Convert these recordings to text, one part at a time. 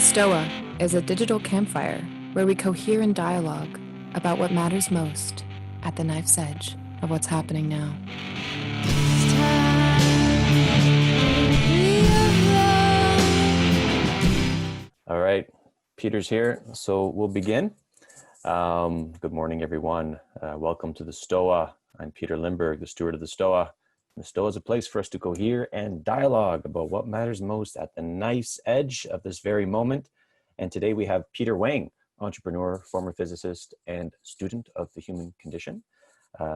Stoa is a digital campfire where we cohere in dialogue about what matters most at the knife's edge of what's happening now. All right, Peter's here, so we'll begin. Good morning, everyone. Welcome to the Stoa. I'm Peter Lindbergh, the steward of the Stoa. The Stoa is a place for us to cohere and dialogue about what matters most at the knife's edge of this very moment. And today we have Peter Wang, entrepreneur, former physicist, and student of the human condition.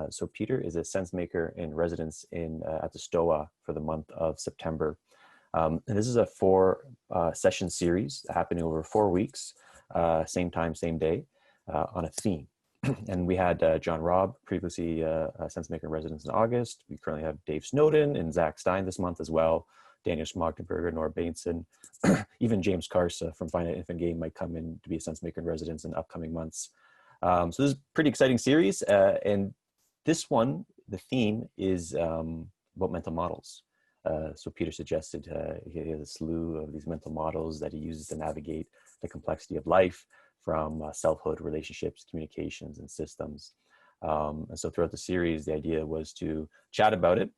So Peter is a Sensemaker in residence at the Stoa for the month of September. And this is a four-session series happening over 4 weeks, same time, same day, on a theme. And we had John Robb, previously a Sensemaker in residence in August. We currently have Dave Snowden and Zach Stein this month as well. Daniel Schmachtenberger, Nora Bainson, even James Carsa from Finite Infinite Game might come in to be a Sensemaker in residence in upcoming months. So this is a pretty exciting series. And this one, the theme is about mental models. So Peter suggested he has a slew of these mental models that he uses to navigate the complexity of life, from selfhood, relationships, communications, and systems. And so throughout the series, the idea was to chat about it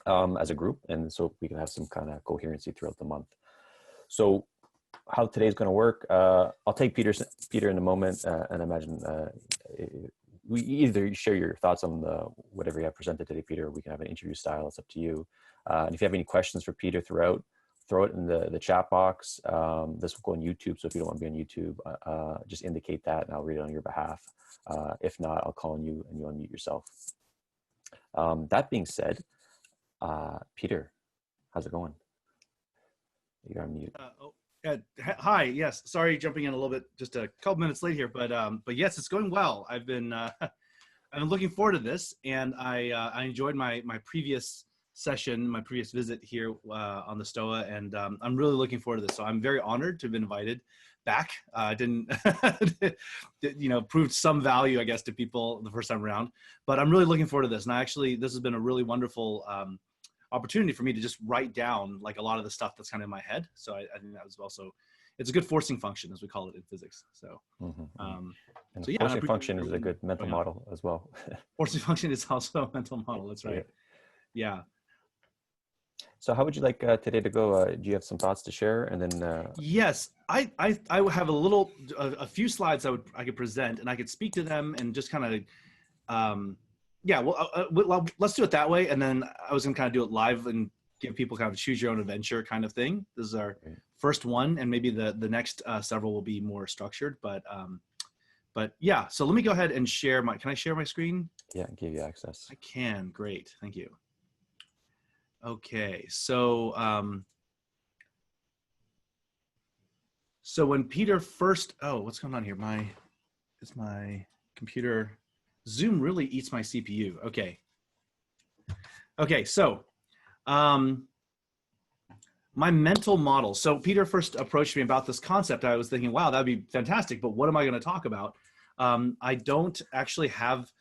as a group, and so we can have some kind of coherency throughout the month. So how today's going to work, I'll take Peter in a moment, and imagine we either share your thoughts on whatever you have presented today, Peter. We can have an interview style. It's up to you. And if you have any questions for Peter throughout, throw it in the chat box. This will go on YouTube, so if you don't want to be on YouTube, just indicate that and I'll read it on your behalf. If not, I'll call on you and you unmute yourself. That being said, Peter, how's it going? You're on mute. Hi, yes, sorry jumping in a little bit, just a couple minutes late here, but yes, it's going well. I've been looking forward to this, and I enjoyed my previous session, my previous visit here on the Stoa, and I'm really looking forward to this. So I'm very honored to have been invited back. I didn't, proved some value, I guess, to people the first time around, but I'm really looking forward to this. And this has been a really wonderful opportunity for me to just write down like a lot of the stuff that's kind of in my head. So I think that was also, it's a good forcing function, as we call it in physics. So, and so yeah, forcing function is a good mental model as well. Forcing function is also a mental model. That's right. Yeah. So how would you like today to go? Do you have some thoughts to share? And then yes, I have a few slides I could present, and I could speak to them and just kind of let's do it that way. And then I was gonna kind of do it live and give people kind of a choose your own adventure kind of thing. This is our first one, and maybe the next several will be more structured. But yeah, so let me go ahead and share can I share my screen? Yeah, give you access. I can. Great, thank you. Okay, so so when Peter first, what's going on here? Is my computer, Zoom really eats my CPU. Okay, so my mental model. So Peter first approached me about this concept. I was thinking, wow, that'd be fantastic, but what am I going to talk about? I don't actually have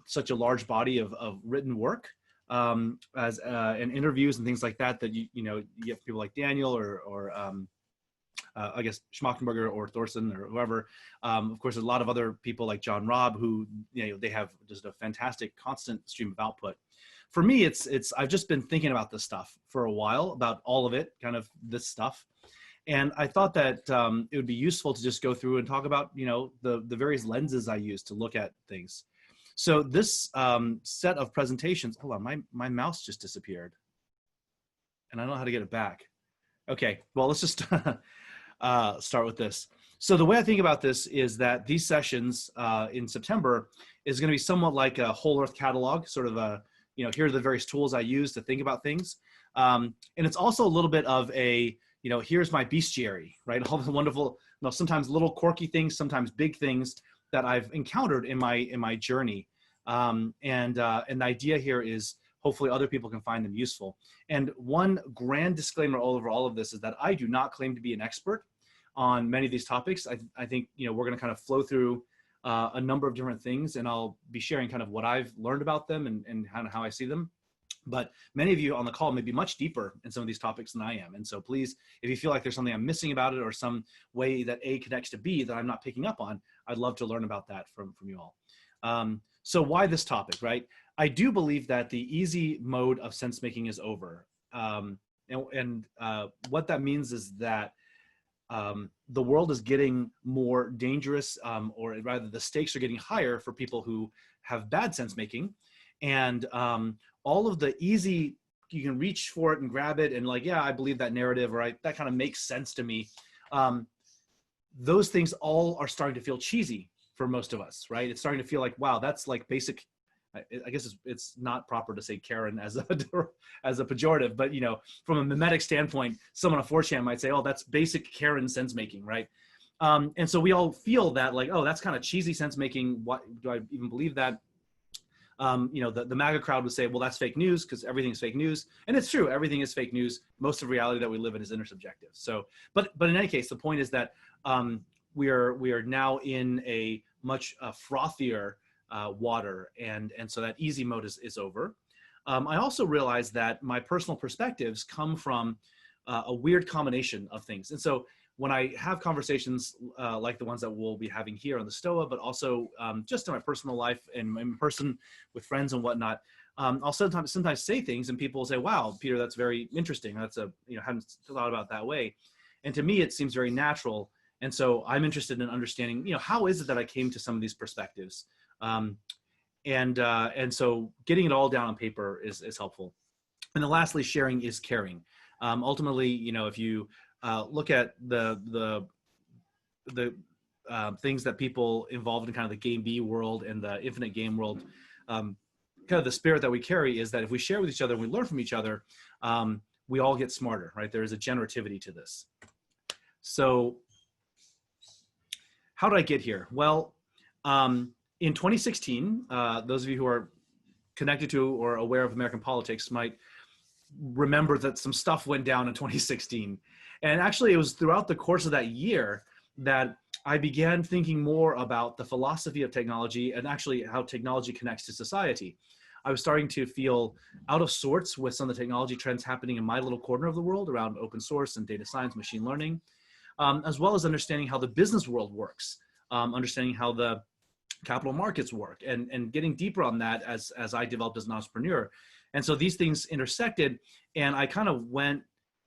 such a large body of written work. As in interviews and things like that you get people like Daniel or I guess Schmachtenberger or Thorson or whoever. Of course, there's a lot of other people like John Robb who they have just a fantastic constant stream of output. For me, I've just been thinking about this stuff for a while, about all of it, kind of this stuff, and I thought that it would be useful to just go through and talk about the various lenses I use to look at things. So this set of presentations, hold on, my mouse just disappeared and I don't know how to get it back. Okay, well, let's just start with this. So the way I think about this is that these sessions in September is gonna be somewhat like a whole earth catalog, sort of a, here are the various tools I use to think about things. And it's also a little bit of a, here's my bestiary, right? All the wonderful, sometimes little quirky things, sometimes big things that I've encountered in my journey. And the idea here is hopefully other people can find them useful. And one grand disclaimer over all of this is that I do not claim to be an expert on many of these topics. I think, we're going to kind of flow through a number of different things, and I'll be sharing kind of what I've learned about them and kind of how I see them. But many of you on the call may be much deeper in some of these topics than I am. And so please, if you feel like there's something I'm missing about it or some way that A connects to B that I'm not picking up on, I'd love to learn about that from you all. So why this topic, right? I do believe that the easy mode of sense making is over. What that means is that the world is getting more dangerous, or rather the stakes are getting higher for people who have bad sense making. And all of the easy, you can reach for it and grab it and like, yeah, I believe that narrative, or that kind of makes sense to me. Those things all are starting to feel cheesy for most of us, right? It's starting to feel like, wow, that's like basic. I guess it's not proper to say Karen as a pejorative, but you know, from a mimetic standpoint, someone on 4chan might say, oh, that's basic Karen sense making, right? And so we all feel that like, oh, that's kind of cheesy sense making. What do I even believe that? You know, the MAGA crowd would say, well, that's fake news because everything's fake news. And it's true, everything is fake news. Most of reality that we live in is intersubjective. So, but in any case, the point is that we are now in a much frothier water, and so that easy mode is over. I also realized that my personal perspectives come from a weird combination of things. And so when I have conversations like the ones that we'll be having here on the Stoa, but also just in my personal life and in person with friends and whatnot, I'll sometimes say things and people will say, wow, Peter, that's very interesting. That's hadn't thought about it that way. And to me, it seems very natural. And so I'm interested in understanding, how is it that I came to some of these perspectives? And so getting it all down on paper is helpful. And then lastly, sharing is caring. Ultimately, if you look at the things that people involved in kind of the game B world and the infinite game world, kind of the spirit that we carry is that if we share with each other and we learn from each other, we all get smarter, right? There is a generativity to this. So how did I get here? Well, in 2016, those of you who are connected to or aware of American politics might remember that some stuff went down in 2016. And actually, it was throughout the course of that year that I began thinking more about the philosophy of technology and actually how technology connects to society. I was starting to feel out of sorts with some of the technology trends happening in my little corner of the world around open source and data science, machine learning, as well as understanding how the business world works, understanding how the capital markets work, and getting deeper on that as I developed as an entrepreneur. And so these things intersected, and I kind of went,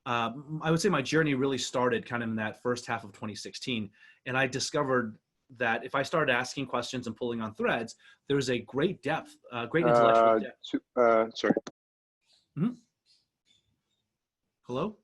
I would say my journey really started kind of in that first half of 2016. And I discovered that if I started asking questions and pulling on threads, there was a great depth, great intellectual depth. Sorry. Mm-hmm. Hello?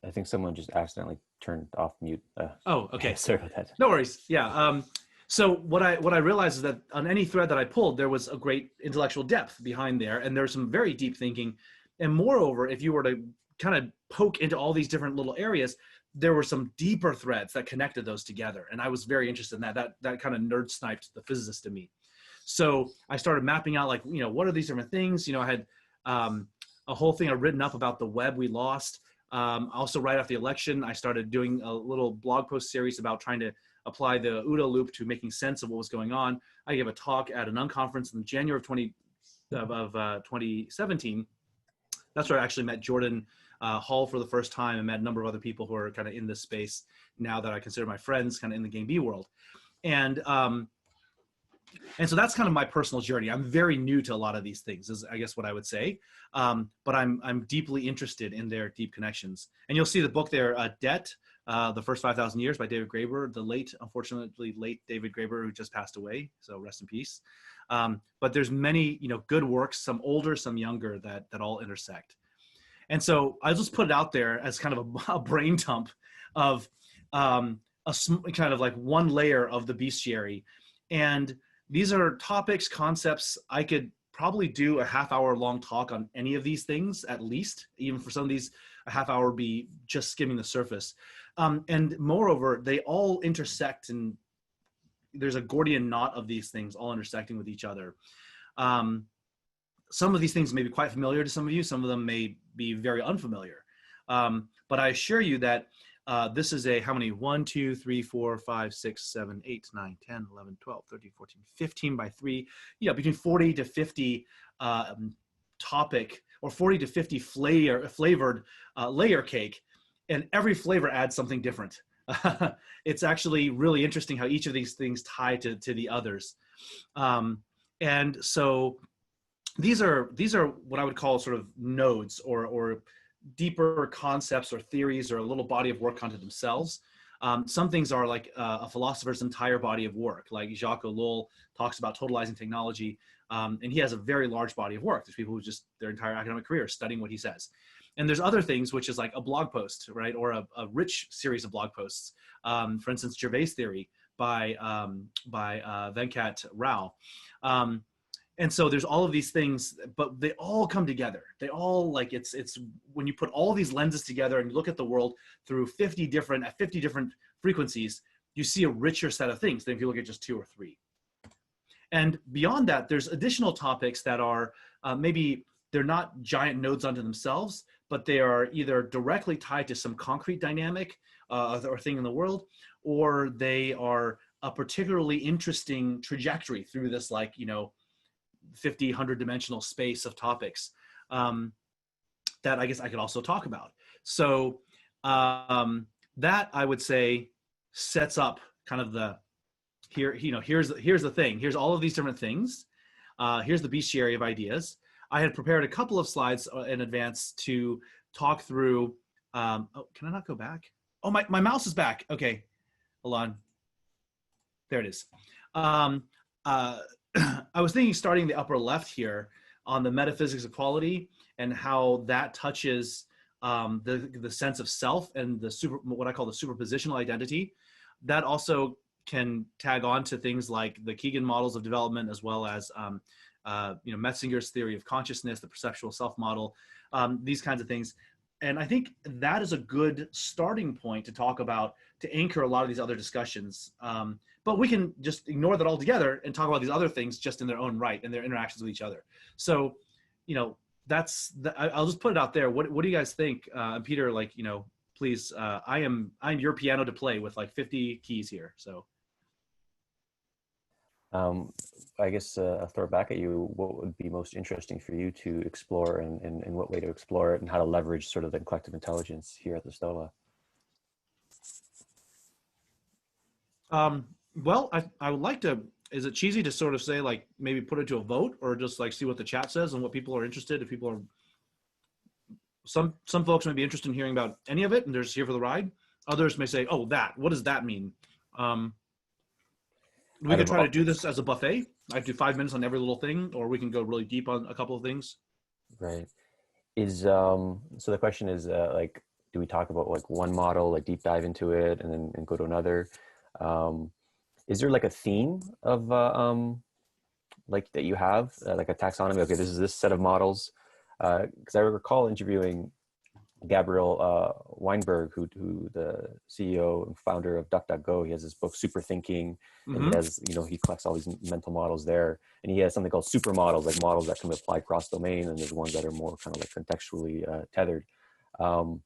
I think someone just accidentally turned off mute. Oh, okay. Sorry about that. No worries. Yeah. So what I realized is that on any thread that I pulled, there was a great intellectual depth behind there, and there's some very deep thinking. And moreover, if you were to kind of poke into all these different little areas, there were some deeper threads that connected those together. And I was very interested in that. That kind of nerd sniped the physicist in me. So I started mapping out like, what are these different things? I had a whole thing I'd written up about the web we lost. Also right after the election, I started doing a little blog post series about trying to apply the OODA loop to making sense of what was going on. I gave a talk at an unconference in January of 2017. That's where I actually met Jordan Hall for the first time and met a number of other people who are kind of in this space now that I consider my friends kind of in the game B world. And so that's kind of my personal journey. I'm very new to a lot of these things, is I guess what I would say. But I'm deeply interested in their deep connections. And you'll see the book there, Debt, The First 5,000 Years by David Graeber, unfortunately late David Graeber, who just passed away. So rest in peace. But there's many, good works, some older, some younger, that all intersect. And so I just put it out there as kind of a brain dump of kind of like one layer of the bestiary. And these are topics, concepts. I could probably do a half-hour long talk on any of these things, at least. Even for some of these, a half hour would be just skimming the surface. And moreover, they all intersect, and there's a Gordian knot of these things all intersecting with each other. Some of these things may be quite familiar to some of you. Some of them may be very unfamiliar. But I assure you that this is how many? 1, 2, 3, 4, 5, 6, 7, 8, 9, 10, 11, 12, 13, 14, 15 by 3, between 40 to 50 topic, or 40 to 50 flavored layer cake, and every flavor adds something different. It's actually really interesting how each of these things tie to the others. And so these are what I would call sort of nodes, or deeper concepts or theories, or a little body of work unto themselves. Some things are like a philosopher's entire body of work, like Jacques Ellul talks about totalizing technology, and he has a very large body of work. There's people who just their entire academic career studying what he says. And there's other things, which is like a blog post, right? Or a rich series of blog posts. For instance, Gervais theory by Venkat Rao. And so there's all of these things, but they all come together. They all, like, it's when you put all these lenses together and you look at the world through 50 different frequencies, you see a richer set of things than if you look at just 2 or 3. And beyond that, there's additional topics that are maybe they're not giant nodes unto themselves, but they are either directly tied to some concrete dynamic or thing in the world, or they are a particularly interesting trajectory through this, like, 50, 100 dimensional space of topics that I guess I could also talk about. So that, I would say, sets up kind of here's the thing. Here's all of these different things. Here's the bestiary of ideas. I had prepared a couple of slides in advance to talk through. Oh, can I not go back? Oh, my mouse is back. Okay, hold on. There it is. I was thinking, starting the upper left here on the metaphysics of quality and how that touches the sense of self and what I call the superpositional identity. That also can tag on to things like the Keegan models of development, as well as Metzinger's theory of consciousness, the perceptual self model, these kinds of things. And I think that is a good starting point to talk about, to anchor a lot of these other discussions. But we can just ignore that altogether and talk about these other things just in their own right and their interactions with each other. So, I'll just put it out there. What do you guys think? Peter, please, I'm your piano to play with like 50 keys here. So. I guess I'll throw it back at you. What would be most interesting for you to explore, and what way to explore it, and how to leverage sort of the collective intelligence here at the Stoa? Well, I would like to, is it cheesy to sort of say, like, maybe put it to a vote, or just like see what the chat says and what people are interested? If people are, some folks may be interested in hearing about any of it and they're just here for the ride. Others may say, oh, what does that mean? We could try to do this as a buffet. I do 5 minutes on every little thing, or we can go really deep on a couple of things. Right. So the question is, like, do we talk about like one model, like deep dive into it, and then go to another? Is there like a theme of like that you have, like a taxonomy? Okay, this is this set of models. Because I recall interviewing Gabriel Weinberg, who the CEO and founder of DuckDuckGo. He has this book, Super Thinking, and he has, he collects all these mental models there. And he has something called super models, like models that can be applied cross domain, and there's ones that are more kind of like contextually tethered. So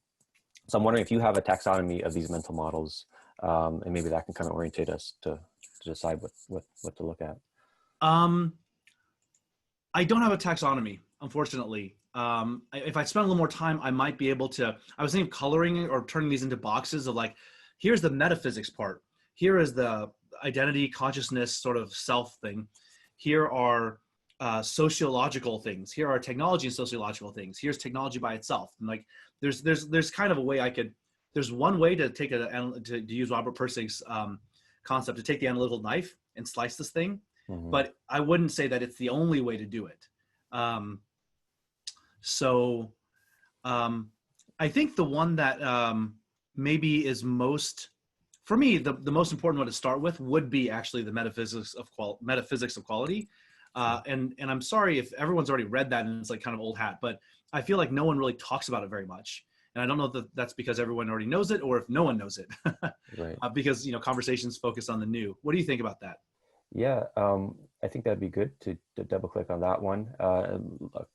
I'm wondering if you have a taxonomy of these mental models, and maybe that can kind of orientate us to decide what to look at. I don't have a taxonomy, unfortunately. If I spend a little more time, I might be able to. I was thinking of coloring or turning these into boxes of, like, here's the metaphysics part. Here is the identity, consciousness, sort of self thing. Here are sociological things. Here are technology and sociological things. Here's technology by itself. And like, there's kind of a way I could. There's one way to take to use Robert Pirsig's concept, to take the analytical knife and slice this thing. But I wouldn't say that it's the only way to do it. So I think the one that maybe is most, for me, the most important one to start with would be actually the metaphysics of quality. And I'm sorry if everyone's already read that and it's like kind of old hat, but I feel like no one really talks about it very much. And I don't know if that's because everyone already knows it or if no one knows it. Right. Because, conversations focus on the new. What do you think about that? Yeah, I think that'd be good to double click on that one.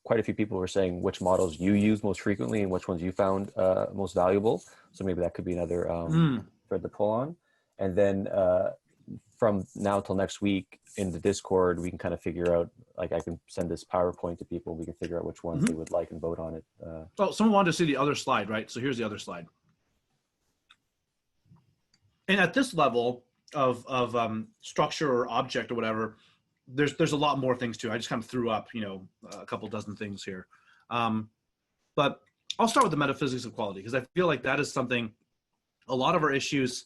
Quite a few people were saying which models you use most frequently and which ones you found most valuable. So maybe that could be another thread to pull on. And then from now till next week in the Discord, we can kind of figure out, like I can send this PowerPoint to people. We can figure out which ones they would like and vote on it. So someone wanted to see the other slide, right? So here's the other slide. And at this level of structure or object or whatever, there's a lot more things too. I just kind of threw up, a couple dozen things here. But I'll start with the metaphysics of quality, because I feel like that is something, a lot of our issues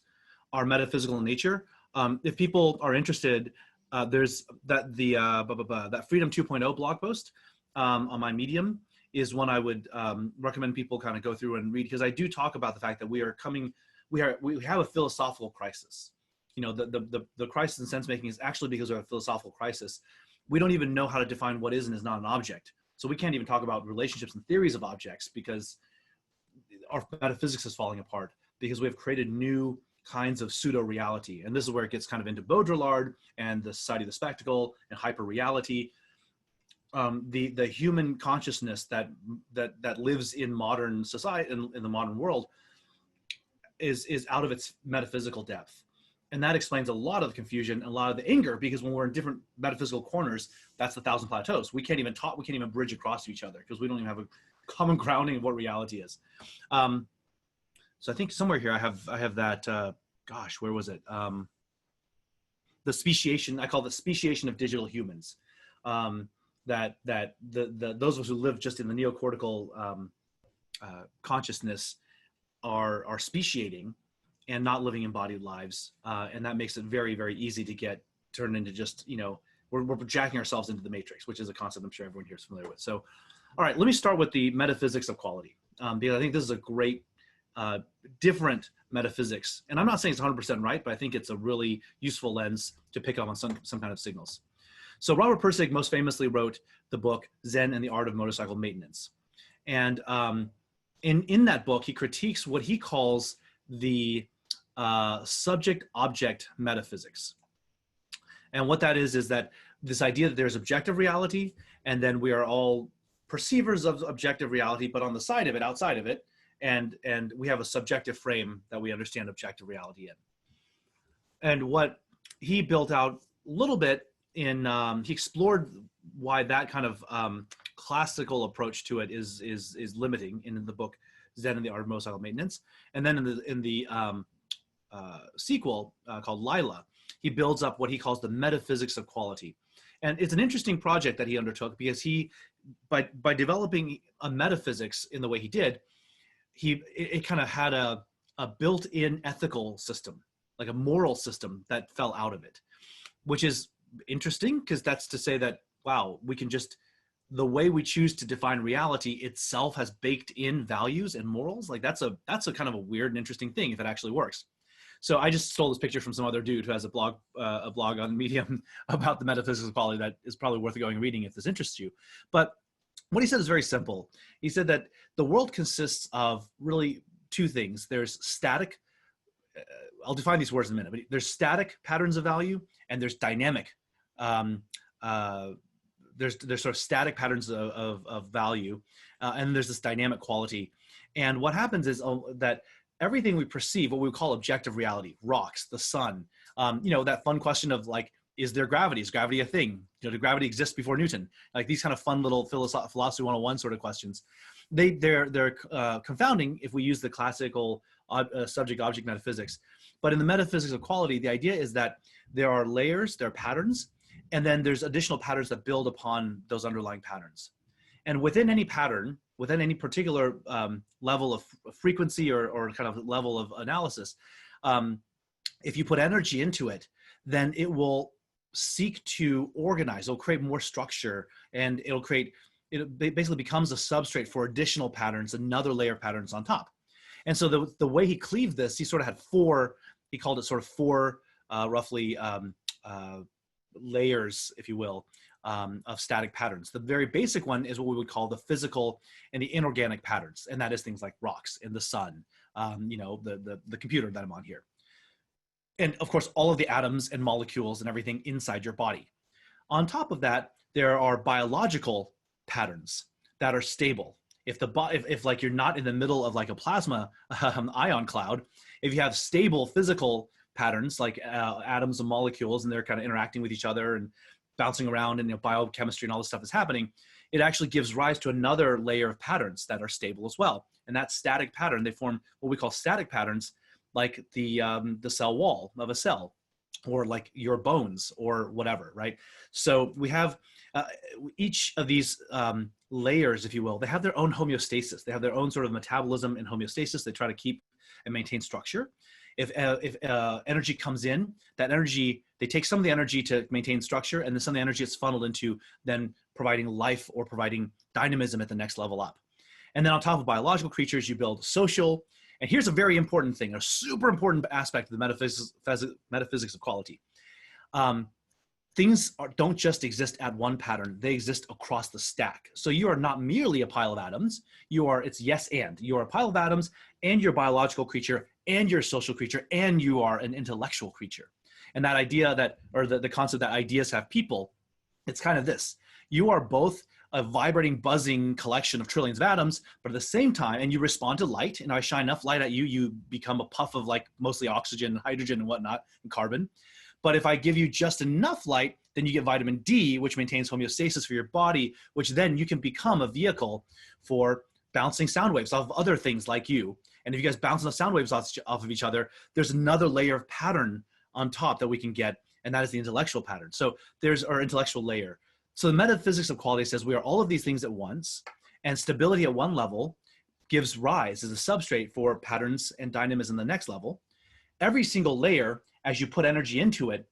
are metaphysical in nature. If people are interested, there's that that Freedom 2.0 blog post on my Medium is one I would recommend people kind of go through and read, because I do talk about the fact that we have a philosophical crisis. The crisis in sense making is actually because of a philosophical crisis. We don't even know how to define what is and is not an object. So we can't even talk about relationships and theories of objects, because our metaphysics is falling apart, because we have created new kinds of pseudo-reality. And this is where it gets kind of into Baudrillard and the Society of the Spectacle and hyper-reality. The human consciousness that lives in modern society, in the modern world, is out of its metaphysical depth. And that explains a lot of the confusion and a lot of the anger, because when we're in different metaphysical corners, that's the thousand plateaus. We can't even talk, we can't even bridge across to each other, because we don't even have a common grounding of what reality is. So I think somewhere here I have that, gosh, where was it? The speciation, I call it the speciation of digital humans. That those of us who live just in the neocortical consciousness are speciating and not living embodied lives. And that makes it very, very easy to get turned into just, we're jacking ourselves into the matrix, which is a concept I'm sure everyone here is familiar with. So, all right, let me start with the metaphysics of quality, because I think this is a great, different metaphysics. And I'm not saying it's 100% right, but I think it's a really useful lens to pick up on some kind of signals. So Robert Pirsig most famously wrote the book Zen and the Art of Motorcycle Maintenance. And in that book, he critiques what he calls the subject-object metaphysics. And what that is that this idea that there's objective reality, and then we are all perceivers of objective reality, but on the side of it, outside of it, and we have a subjective frame that we understand objective reality in. And what he built out a little bit in, he explored why that kind of classical approach to it is limiting in the book Zen and the Art of Motorcycle Maintenance. And then in the sequel called Lila, he builds up what he calls the metaphysics of quality. And it's an interesting project that he undertook, because he, by developing a metaphysics in the way he did, it kind of had a built-in ethical system, like a moral system that fell out of it, which is interesting, because that's to say that, wow, we can just, the way we choose to define reality itself has baked in values and morals. Like that's a kind of a weird and interesting thing if it actually works. So I just stole this picture from some other dude who has a blog on Medium about the metaphysics of quality that is probably worth going and reading if this interests you. But what he said is very simple. He said that the world consists of really two things. There's static, I'll define these words in a minute, but there's static patterns of value, and there's dynamic. There's sort of static patterns of value, and there's this dynamic quality. And what happens is that everything we perceive, what we call objective reality, rocks, the sun, that fun question of like, is there gravity? Is gravity a thing? Did gravity exist before Newton? Like these kind of fun little philosophy 101 sort of questions. They're confounding if we use the classical subject-object metaphysics. But in the metaphysics of quality, the idea is that there are layers, there are patterns, and then there's additional patterns that build upon those underlying patterns. And within any pattern, within any particular level of frequency or kind of level of analysis, if you put energy into it, then it will seek to organize, it'll create more structure, and it basically becomes a substrate for additional patterns, another layer of patterns on top. And so the way he cleaved this, he sort of had he called it sort of four roughly layers, if you will, of static patterns. The very basic one is what we would call the physical and the inorganic patterns. And that is things like rocks and the sun, the computer that I'm on here. And of course, all of the atoms and molecules and everything inside your body. On top of that, there are biological patterns that are stable. If like you're not in the middle of like a plasma ion cloud, if you have stable physical patterns like atoms and molecules, and they're kind of interacting with each other and bouncing around, and biochemistry and all this stuff is happening, it actually gives rise to another layer of patterns that are stable as well. And that static pattern, they form what we call static patterns, like the cell wall of a cell, or like your bones or whatever, right? So we have each of these layers, if you will, they have their own homeostasis. They have their own sort of metabolism and homeostasis. They try to keep and maintain structure. If energy comes in, that energy, they take some of the energy to maintain structure, and then some of the energy is funneled into then providing life or providing dynamism at the next level up. And then on top of biological creatures, you build social. And here's a very important thing, a super important aspect of the metaphysics of quality. Things don't just exist at one pattern, they exist across the stack. So you are not merely a pile of atoms, it's yes and. You are a pile of atoms, and you're a biological creature, and you're a social creature, and you are an intellectual creature. And that idea that, or the concept that ideas have people, it's kind of this. You are both a vibrating, buzzing collection of trillions of atoms, but at the same time, and you respond to light, and I shine enough light at you, you become a puff of like mostly oxygen and hydrogen and whatnot, and carbon. But if I give you just enough light, then you get vitamin D, which maintains homeostasis for your body, which then you can become a vehicle for bouncing sound waves off of other things like you. And if you guys bounce the sound waves off of each other, there's another layer of pattern on top that we can get, and that is the intellectual pattern. So there's our intellectual layer. So the metaphysics of quality says we are all of these things at once, and stability at one level gives rise as a substrate for patterns and dynamism at the next level. Every single layer, as you put energy into it,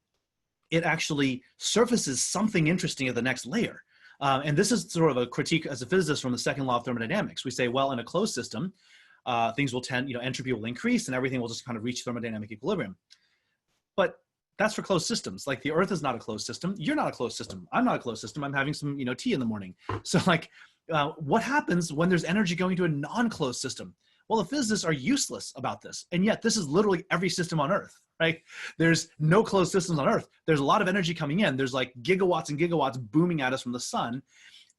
it actually surfaces something interesting at the next layer. And this is sort of a critique as a physicist from the second law of thermodynamics. We say, well, in a closed system, things will tend, entropy will increase and everything will just kind of reach thermodynamic equilibrium. But that's for closed systems. Like the Earth is not a closed system. You're not a closed system. I'm not a closed system. I'm having some, tea in the morning. So like, what happens when there's energy going to a non-closed system? Well, the physicists are useless about this. And yet this is literally every system on Earth, right? There's no closed systems on Earth. There's a lot of energy coming in. There's like gigawatts and gigawatts booming at us from the sun.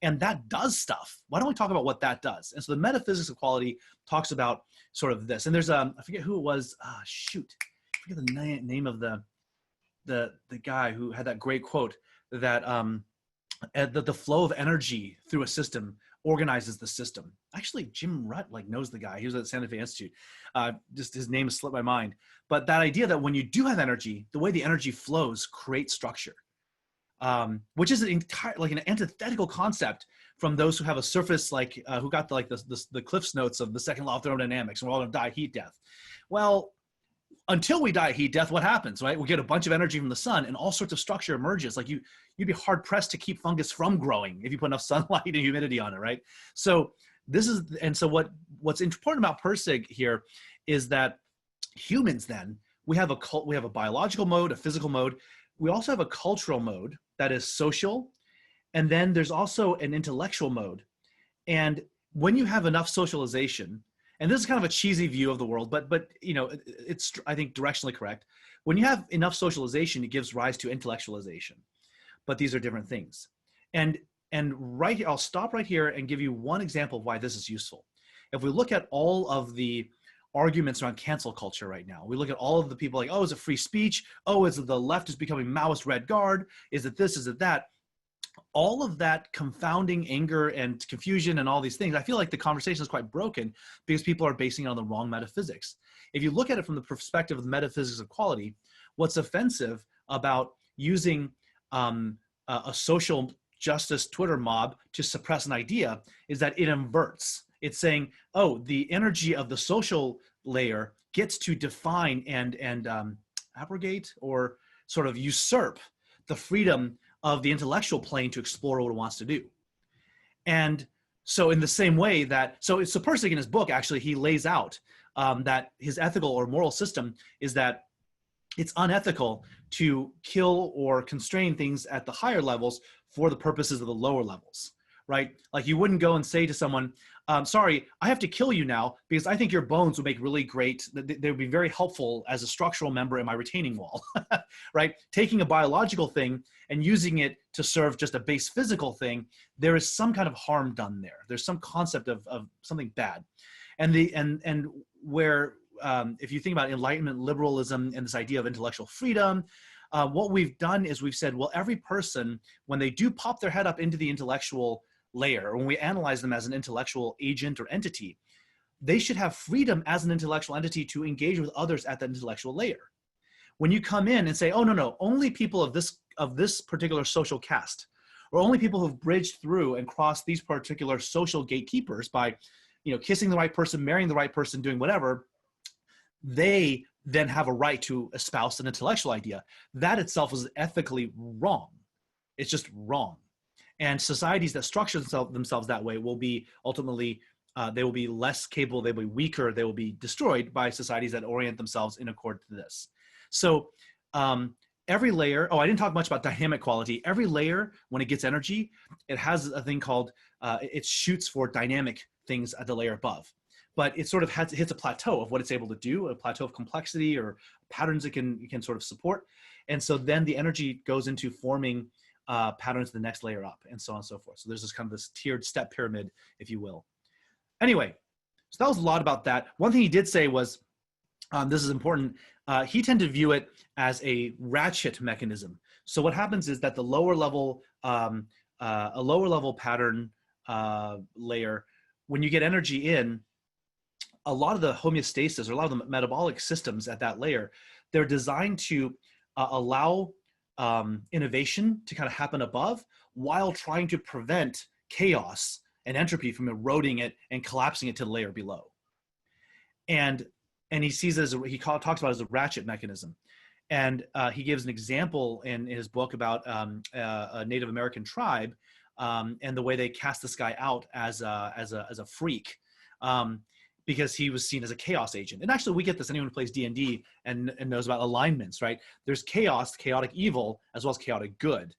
And that does stuff. Why don't we talk about what that does? And so the metaphysics of quality talks about sort of this. And there's, I forget who it was. I forget the name of the guy who had that great quote that the flow of energy through a system organizes the system. Actually, Jim Rutt knows the guy. He was at the Santa Fe Institute. Just his name has slipped my mind. But that idea that when you do have energy, the way the energy flows creates structure, which is an antithetical concept from those who have a surface who got the Cliff's Notes of the second law of thermodynamics, and we're all going to die heat death. Well, until we die heat death, what happens, right? We get a bunch of energy from the sun and all sorts of structure emerges. Like you'd be hard pressed to keep fungus from growing if you put enough sunlight and humidity on it, right? So what's important about Persig here is that humans then, we have a biological mode, a physical mode. We also have a cultural mode that is social. And then there's also an intellectual mode. And when you have enough socialization, and this is kind of a cheesy view of the world, but it's, I think, directionally correct. When you have enough socialization, it gives rise to intellectualization. But these are different things. And right here, I'll stop right here and give you one example of why this is useful. If we look at all of the arguments around cancel culture right now, we look at all of the people like, oh, is it free speech? Oh, is it the left is becoming Maoist Red Guard? Is it this? Is it that? All of that confounding anger and confusion and all these things, I feel like the conversation is quite broken because people are basing it on the wrong metaphysics. If you look at it from the perspective of the metaphysics of quality, what's offensive about using a social justice Twitter mob to suppress an idea is that it inverts. It's saying, oh, the energy of the social layer gets to define and abrogate or sort of usurp the freedom of the intellectual plane to explore what it wants to do. And so in the same way that, so Persig in his book, actually, he lays out that his ethical or moral system is that it's unethical to kill or constrain things at the higher levels for the purposes of the lower levels, right? Like you wouldn't go and say to someone, sorry, I have to kill you now because I think your bones would make really great, they would be very helpful as a structural member in my retaining wall, right? Taking a biological thing and using it to serve just a base physical thing, there is some kind of harm done there. There's some concept of something bad. And where if you think about Enlightenment liberalism and this idea of intellectual freedom, what we've done is we've said, well, every person, when they do pop their head up into the intellectual layer, or when we analyze them as an intellectual agent or entity, they should have freedom as an intellectual entity to engage with others at that intellectual layer. When you come in and say, oh, no, only people of this particular social caste, or only people who've bridged through and crossed these particular social gatekeepers by, kissing the right person, marrying the right person, doing whatever, they then have a right to espouse an intellectual idea. That itself is ethically wrong. It's just wrong. And societies that structure themselves that way will be ultimately, they will be less capable, they will be weaker, they will be destroyed by societies that orient themselves in accord to this. So every layer, I didn't talk much about dynamic quality. Every layer, when it gets energy, it has a thing called, it shoots for dynamic things at the layer above. But it sort of hits a plateau of what it's able to do, a plateau of complexity or patterns it can sort of support. And so then the energy goes into forming patterns the next layer up, and so on and so forth. So there's this tiered step pyramid, if you will. Anyway, so that was a lot about that. One thing he did say was, this is important, he tended to view it as a ratchet mechanism. So what happens is that the lower level, a lower level pattern layer, when you get energy in, a lot of the homeostasis or a lot of the metabolic systems at that layer, they're designed to allow innovation to kind of happen above while trying to prevent chaos and entropy from eroding it and collapsing it to the layer below. And he sees it as talks about it as a ratchet mechanism. And he gives an example in his book about a Native American tribe and the way they cast this guy out as a freak. Because he was seen as a chaos agent. And actually we get this, anyone who plays D&D and knows about alignments, right? There's chaos, chaotic evil, as well as chaotic good.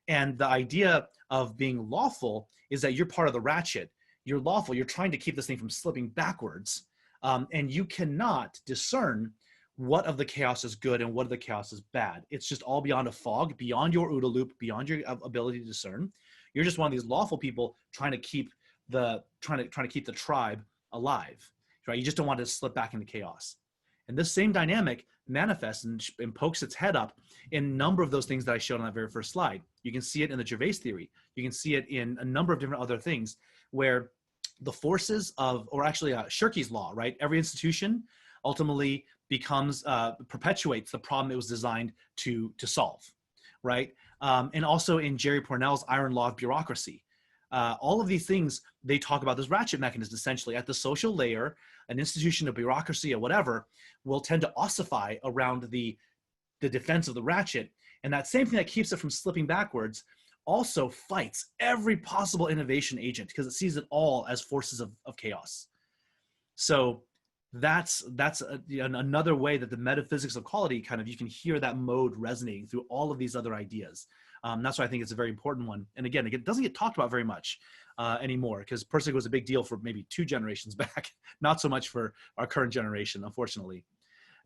And the idea of being lawful is that you're part of the ratchet. You're lawful, you're trying to keep this thing from slipping backwards. And you cannot discern what of the chaos is good and what of the chaos is bad. It's just all beyond a fog, beyond your OODA loop, beyond your ability to discern. You're just one of these lawful people trying to keep the tribe alive, right? You just don't want to slip back into chaos. And this same dynamic manifests and pokes its head up in a number of those things that I showed on that very first slide. You can see it in the Gervais theory. You can see it in a number of different other things where the forces of, or actually Shirky's law, right? Every institution ultimately perpetuates the problem it was designed to solve, right? And also in Jerry Pournelle's iron law of bureaucracy. All of these things, they talk about this ratchet mechanism. Essentially at the social layer, an institution of bureaucracy or whatever will tend to ossify around the defense of the ratchet. And that same thing that keeps it from slipping backwards also fights every possible innovation agent because it sees it all as forces of chaos. So that's another way that the metaphysics of quality you can hear that mode resonating through all of these other ideas. That's why I think it's a very important one. And again, it doesn't get talked about very much anymore because Pirsig was a big deal for maybe 2 generations back, not so much for our current generation, unfortunately.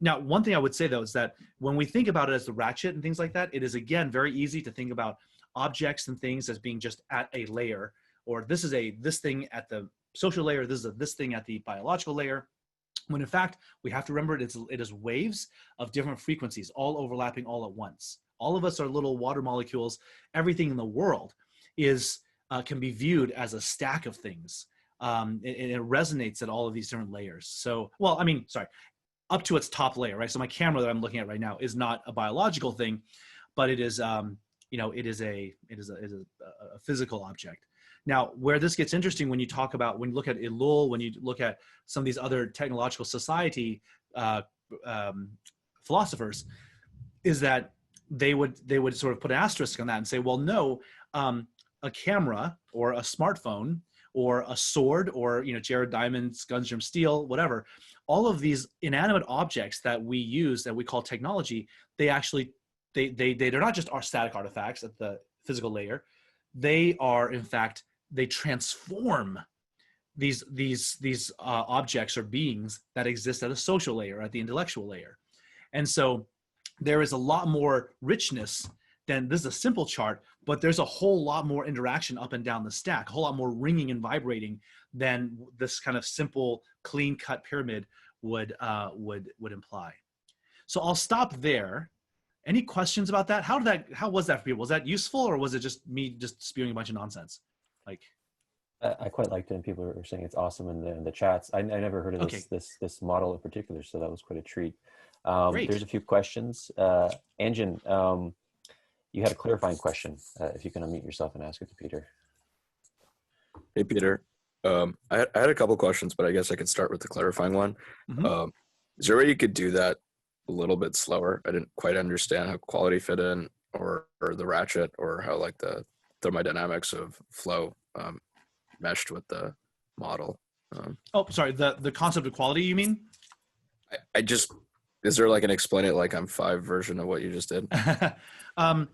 Now, one thing I would say though is that when we think about it as the ratchet and things like that, it is again very easy to think about objects and things as being just at a layer, or this is this thing at the social layer, this is this thing at the biological layer. When in fact, we have to remember it is waves of different frequencies, all overlapping all at once. All of us are little water molecules. Everything in the world can be viewed as a stack of things. It resonates at all of these different layers. So, up to its top layer, right? So my camera that I'm looking at right now is not a biological thing, but it is, it is a physical object. Now, where this gets interesting when you look at Elul, when you look at some of these other technological society philosophers, is that they would sort of put an asterisk on that and say, well, no, a camera or a smartphone or a sword or Jared Diamond's Guns, Germs, Steel, whatever, all of these inanimate objects that we use that we call technology, they're not just our static artifacts at the physical layer. They are, in fact, they transform these objects or beings that exist at a social layer, at the intellectual layer. And so there is a lot more richness than this is a simple chart, but there's a whole lot more interaction up and down the stack, a whole lot more ringing and vibrating than this kind of simple, clean-cut pyramid would imply. So I'll stop there. Any questions about that? How was that for people? Was that useful, or was it just me just spewing a bunch of nonsense? Like, I quite liked it, and people are saying it's awesome in the chats. I never heard of this model in particular, so that was quite a treat. Great. There's a few questions. Anjan, you had a clarifying question. If you can unmute yourself and ask it to Peter. Hey, Peter. I had a couple questions, but I guess I could start with the clarifying one. Mm-hmm. Is there a way you could do that a little bit slower? I didn't quite understand how quality fit in, or the ratchet, or how like the thermodynamics of flow meshed with the model. Oh, sorry. The concept of quality, you mean? I just, is there like an explain it like I'm 5 version of what you just did? Let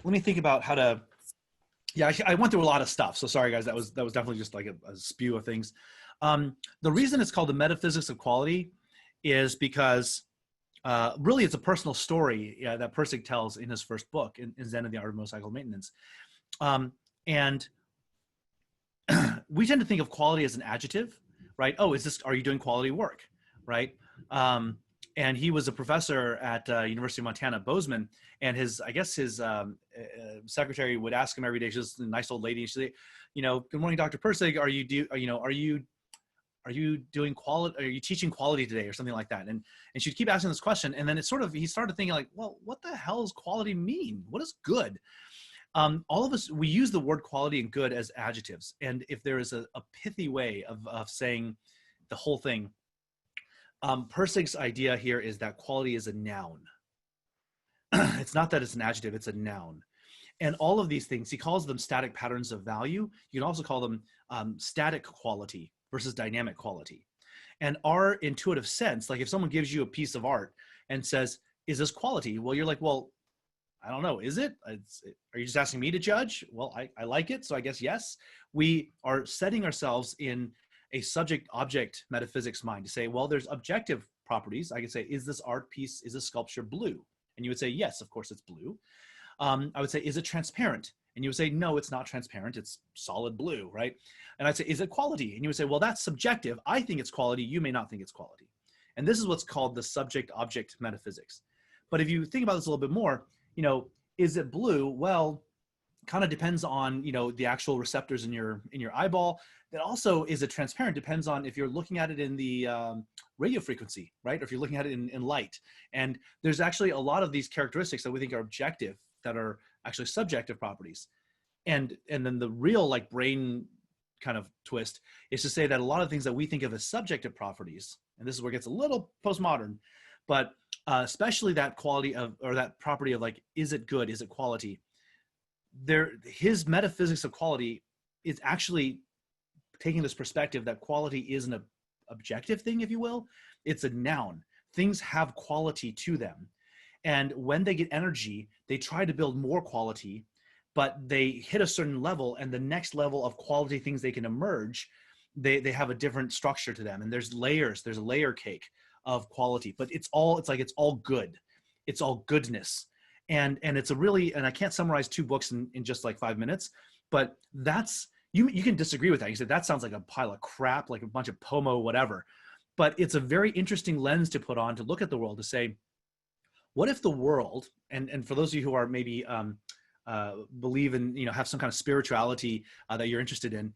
me think about how to. Yeah, I went through a lot of stuff. So sorry, guys. That was definitely just like a spew of things. The reason it's called the Metaphysics of Quality is because really it's a personal story that Pirsig tells in his first book, in Zen and the Art of Motorcycle Maintenance. And we tend to think of quality as an adjective, right? Oh, are you doing quality work, right? And he was a professor at University of Montana, Bozeman, and his secretary would ask him every day. She's a nice old lady. She'd say, good morning, Dr. Pirsig. Are you doing quality? Are you teaching quality today, or something like that? And she'd keep asking this question, and then he started thinking like, well, what the hell does quality mean? What is good? All of us, we use the word quality and good as adjectives, and if there is a pithy way of saying the whole thing. Pirsig's idea here is that quality is a noun. It's not that it's an adjective, it's a noun. And all of these things, he calls them static patterns of value. You can also call them static quality versus dynamic quality. And our intuitive sense, like if someone gives you a piece of art and says, is this quality? Well, you're like, well, I don't know, is it? Are you just asking me to judge? Well, I like it, so I guess yes. We are setting ourselves in a subject-object metaphysics mind to say, well, there's objective properties. I could say, is this art piece, is this sculpture blue? And you would say, yes, of course it's blue. I would say, is it transparent? And you would say, no, it's not transparent. It's solid blue, right? And I'd say, is it quality? And you would say, well, that's subjective. I think it's quality. You may not think it's quality. And this is what's called the subject-object metaphysics. But if you think about this a little bit more, is it blue? Well, kind of depends on, the actual receptors in your eyeball. That also, is it transparent? Depends on if you're looking at it in the radio frequency, right? Or if you're looking at it in light. And there's actually a lot of these characteristics that we think are objective that are actually subjective properties. And then the real like brain kind of twist is to say that a lot of things that we think of as subjective properties, and this is where it gets a little postmodern, but especially that quality of, or that property of like, is it good? Is it quality? His metaphysics of quality is actually taking this perspective that quality is an objective thing, if you will. It's a noun. Things have quality to them. And when they get energy, they try to build more quality, but they hit a certain level, and the next level of quality things they can emerge, they have a different structure to them. And there's layers, there's a layer cake of quality, but it's all good. It's all goodness. And it's and I can't summarize 2 books in just like 5 minutes, but that's, you can disagree with that. You said that sounds like a pile of crap, like a bunch of pomo, whatever. But it's a very interesting lens to put on to look at the world, to say, what if the world, and for those of you who are maybe believe in, have some kind of spirituality that you're interested in,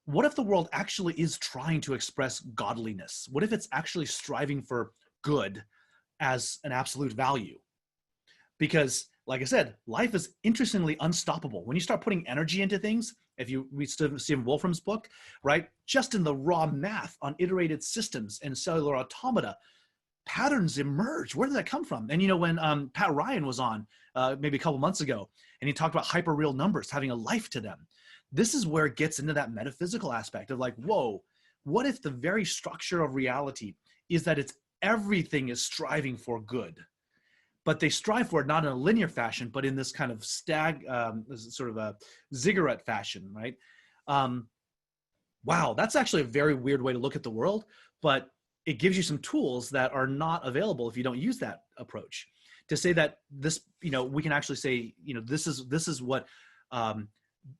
what if the world actually is trying to express godliness? What if it's actually striving for good as an absolute value? Because, like I said, life is interestingly unstoppable. When you start putting energy into things, if you read Stephen Wolfram's book, right, just in the raw math on iterated systems and cellular automata, patterns emerge. Where did that come from? And when Pat Ryan was on maybe a couple months ago, and he talked about hyperreal numbers having a life to them, this is where it gets into that metaphysical aspect of like, whoa, what if the very structure of reality is that everything is striving for good? But they strive for it not in a linear fashion, but in this kind of sort of a ziggurat fashion, right? Wow, that's actually a very weird way to look at the world, but it gives you some tools that are not available if you don't use that approach. To say that this, we can actually say, this is what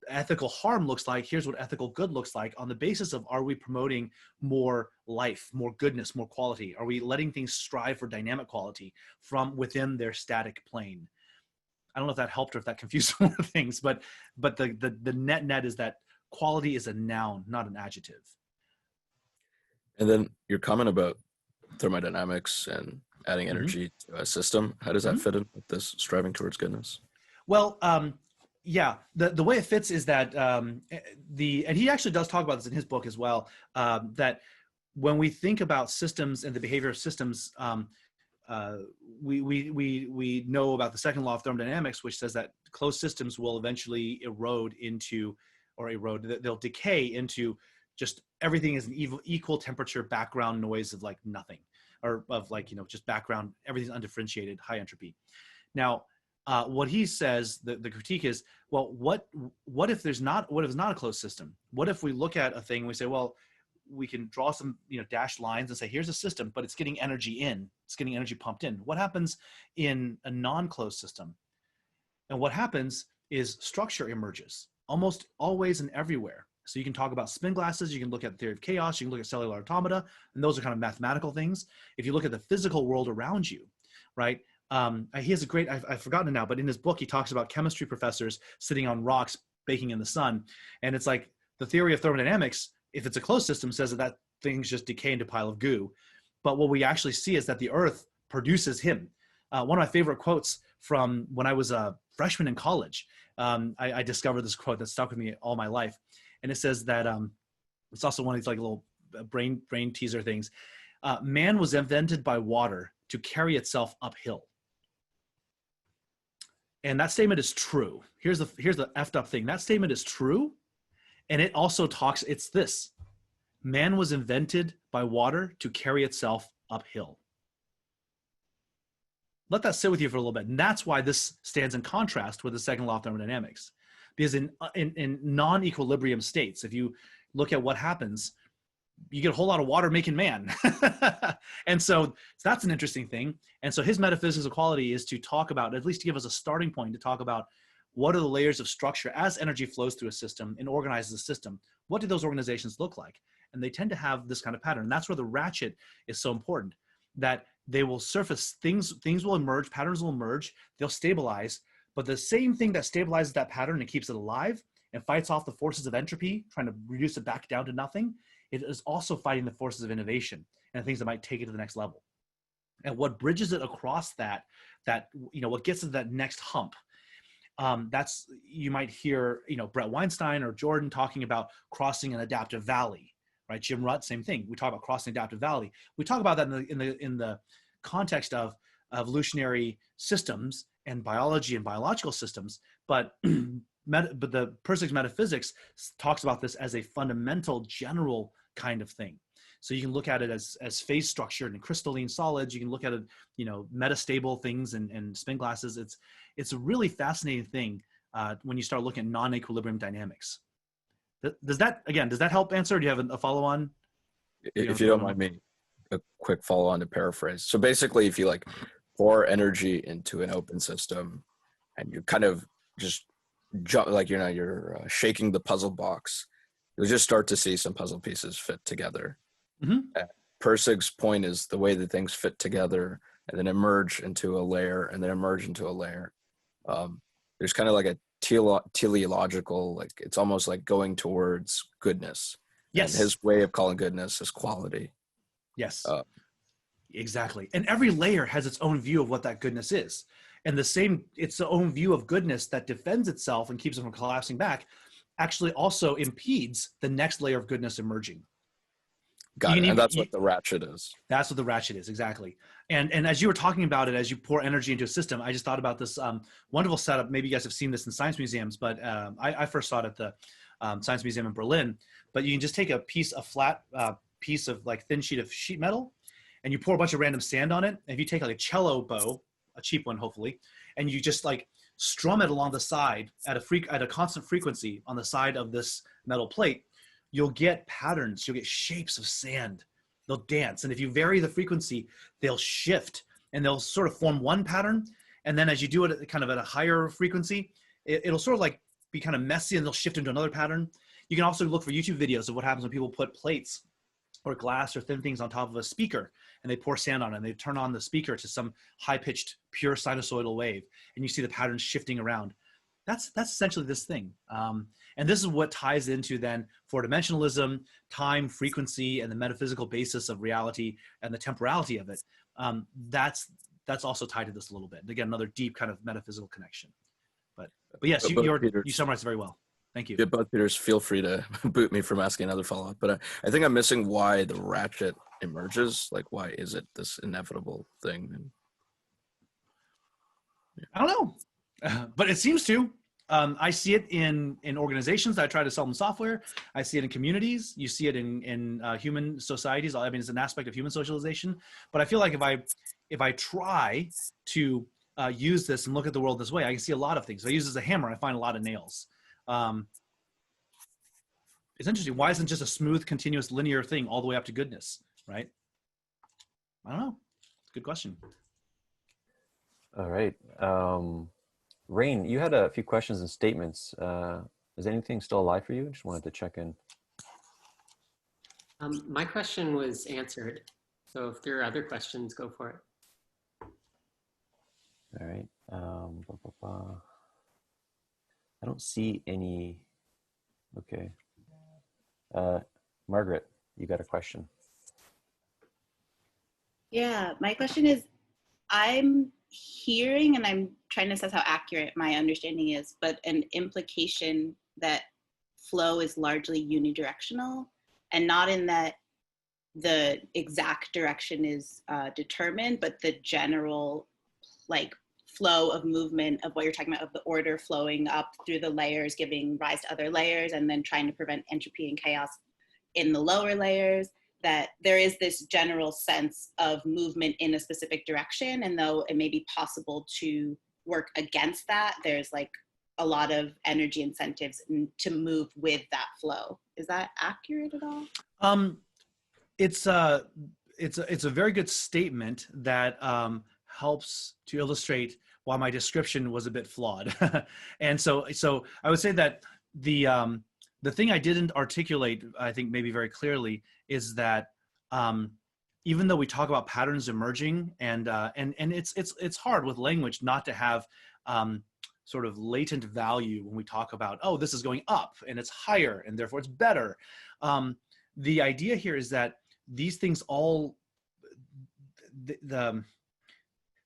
ethical harm looks like, here's what ethical good looks like, on the basis of, are we promoting more life, more goodness, more quality? Are we letting things strive for dynamic quality from within their static plane? I don't know if that helped or if that confused more things, but the net is that quality is a noun, not an adjective. And then your comment about thermodynamics and adding energy to a system, how does that fit in with this striving towards goodness? Well, yeah, the way it fits is that and he actually does talk about this in his book as well, that when we think about systems and the behavior of systems, we know about the second law of thermodynamics, which says that closed systems will eventually they'll decay into just everything is an equal temperature background noise of like nothing, or of like, just background, everything's undifferentiated, high entropy. Now, what he says, the critique is, well, what if it's not a closed system? What if we look at a thing and we say, well, we can draw some dashed lines and say, here's a system, but it's getting energy in, it's getting energy pumped in. What happens in a non-closed system? And what happens is structure emerges almost always and everywhere. So you can talk about spin glasses, you can look at the theory of chaos, you can look at cellular automata, and those are kind of mathematical things. If you look at the physical world around you, right? He has a great, I've forgotten it now, but in his book, he talks about chemistry professors sitting on rocks baking in the sun. And it's like the theory of thermodynamics, if it's a closed system, says that things just decay into a pile of goo. But what we actually see is that the earth produces him. One of my favorite quotes from when I was a freshman in college, I discovered this quote that stuck with me all my life. And it says that, it's also one of these like little brain teaser things. Man was invented by water to carry itself uphill. And that statement is true. Here's the effed up thing. That statement is true. And it also talks, it's this: man was invented by water to carry itself uphill. Let that sit with you for a little bit. And that's why this stands in contrast with the second law of thermodynamics. Because in non-equilibrium states, if you look at what happens, you get a whole lot of water making man. And so that's an interesting thing. And so his metaphysics of quality is to talk about, at least to give us a starting point to talk about, what are the layers of structure as energy flows through a system and organizes a system? What do those organizations look like? And they tend to have this kind of pattern. And that's where the ratchet is so important, that they will surface, things will emerge, patterns will emerge, they'll stabilize, but the same thing that stabilizes that pattern and keeps it alive and fights off the forces of entropy, trying to reduce it back down to nothing, it is also fighting the forces of innovation and things that might take it to the next level. And what bridges it across that what gets to that next hump, that's, you might hear, Brett Weinstein or Jordan talking about crossing an adaptive valley, right? Jim Rutt, same thing. We talk about crossing adaptive valley. We talk about that in the context of evolutionary systems and biology and biological systems, but the Persic's metaphysics talks about this as a fundamental general kind of thing. So you can look at it as phase structured and crystalline solids. You can look at it, metastable things and spin glasses. It's a really fascinating thing when you start looking at non-equilibrium dynamics. Does that help answer? Do you have a follow-on? If you don't mind me, a quick follow-on to paraphrase. So basically, if you pour energy into an open system and you kind of just jump, you're shaking the puzzle box, you'll just start to see some puzzle pieces fit together. Mm-hmm. Persig's point is the way that things fit together and then emerge into a layer and then emerge into a layer. There's kind of like a teleological, it's almost like going towards goodness. Yes. And his way of calling goodness is quality. Yes. Exactly. And every layer has its own view of what that goodness is. And it's the own view of goodness that defends itself and keeps it from collapsing back, actually also impedes the next layer of goodness emerging. Got it. And that's what the ratchet is. That's what the ratchet is, exactly. And as you were talking about it, as you pour energy into a system, I just thought about this wonderful setup. Maybe you guys have seen this in science museums, but I first saw it at the Science Museum in Berlin. But you can just take a flat piece of thin sheet metal, and you pour a bunch of random sand on it. And if you take a cello bow, a cheap one hopefully, and you just strum it along the side at a constant frequency on the side of this metal plate, you'll get patterns, you'll get shapes of sand. They'll dance. And if you vary the frequency, they'll shift and they'll sort of form one pattern. And then as you do it kind of at a higher frequency, it'll sort of be kind of messy and they'll shift into another pattern. You can also look for YouTube videos of what happens when people put plates or glass or thin things on top of a speaker and they pour sand on it and they turn on the speaker to some high-pitched pure sinusoidal wave and you see the patterns shifting around. That's essentially this thing. And this is what ties into then four-dimensionalism, time, frequency, and the metaphysical basis of reality and the temporality of it. That's also tied to this a little bit. Again, another deep kind of metaphysical connection. But yes, you summarized very well. Thank you. Yeah, both Peters, feel free to boot me from asking another follow-up. But I think I'm missing why the ratchet emerges. Like, why is it this inevitable thing? And, yeah. I don't know, but it seems to. I see it in organizations that I try to sell them software. I see it in communities. You see it in human societies. I mean, it's an aspect of human socialization. But I feel like if I try to use this and look at the world this way, I can see a lot of things. If I use it as a hammer, I find a lot of nails. It's interesting. Why isn't it just a smooth, continuous, linear thing all the way up to goodness, right? I don't know. Good question. All right. Rain, you had a few questions and statements. Is anything still alive for you? Just wanted to check in. My question was answered. So if there are other questions, go for it. All right. I don't see any. Okay. Margaret, you got a question. Yeah, my question is, I'm hearing, and I'm trying to assess how accurate my understanding is, but an implication that flow is largely unidirectional, and not in that the exact direction is determined, but the general like flow of movement of what you're talking about, of the order flowing up through the layers, giving rise to other layers, and then trying to prevent entropy and chaos in the lower layers, that there is this general sense of movement in a specific direction. And though it may be possible to work against that, there's like a lot of energy incentives to move with that flow. Is that accurate at all? It's a very good statement that helps to illustrate why my description was a bit flawed. And so I would say that the thing I didn't articulate, I think maybe very clearly, is that even though we talk about patterns emerging, and it's hard with language not to have sort of latent value when we talk about, oh, this is going up and it's higher and therefore it's better. The idea here is that these things all,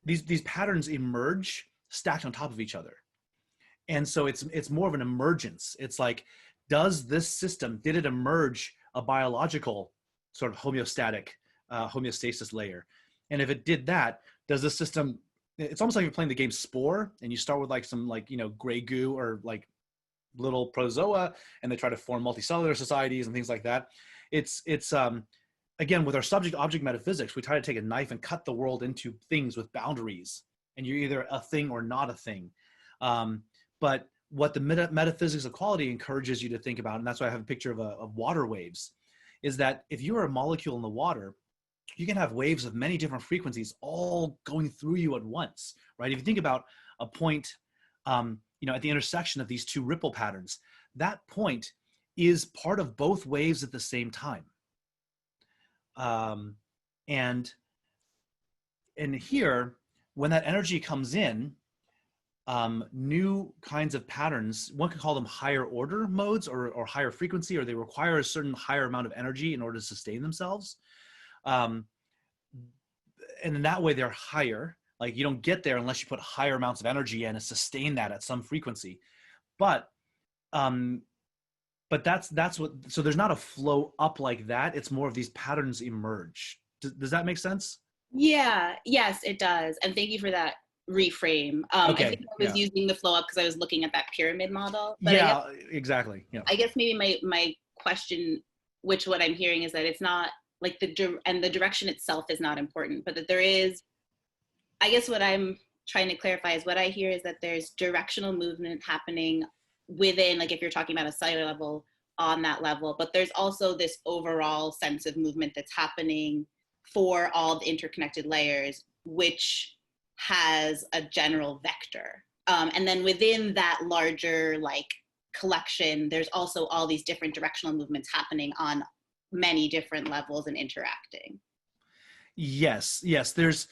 these patterns emerge stacked on top of each other. And so it's more of an emergence. It's like, does this system, did it emerge a biological sort of homeostatic homeostasis layer? And if it did that, does the system, it's almost like you're playing the game Spore and you start with like some like, gray goo or like little protozoa, and they try to form multicellular societies and things like that. It's again, with our subject object metaphysics, we try to take a knife and cut the world into things with boundaries, and you're either a thing or not a thing. But what the metaphysics of quality encourages you to think about, and that's why I have a picture of water waves, is that if you are a molecule in the water, you can have waves of many different frequencies all going through you at once, right? If you think about a point, at the intersection of these two ripple patterns, that point is part of both waves at the same time. And here, when that energy comes in, new kinds of patterns, one could call them higher order modes or higher frequency, or they require a certain higher amount of energy in order to sustain themselves. And in that way, they're higher. Like, you don't get there unless you put higher amounts of energy in and sustain that at some frequency. But that's what, so there's not a flow up like that. It's more of these patterns emerge. Does that make sense? Yeah, yes, it does. And thank you for that reframe. Okay, I think I was using the flow up because I was looking at that pyramid model. But yeah, exactly. Yeah. I guess maybe my question, which what I'm hearing is that it's not like the direction itself is not important, but that there is, I guess what I'm trying to clarify is what I hear is that there's directional movement happening within, like if you're talking about a cellular level, on that level, but there's also this overall sense of movement that's happening for all the interconnected layers, which has a general vector. And then within that larger like collection, there's also all these different directional movements happening on many different levels and interacting. Yes, yes. Yes.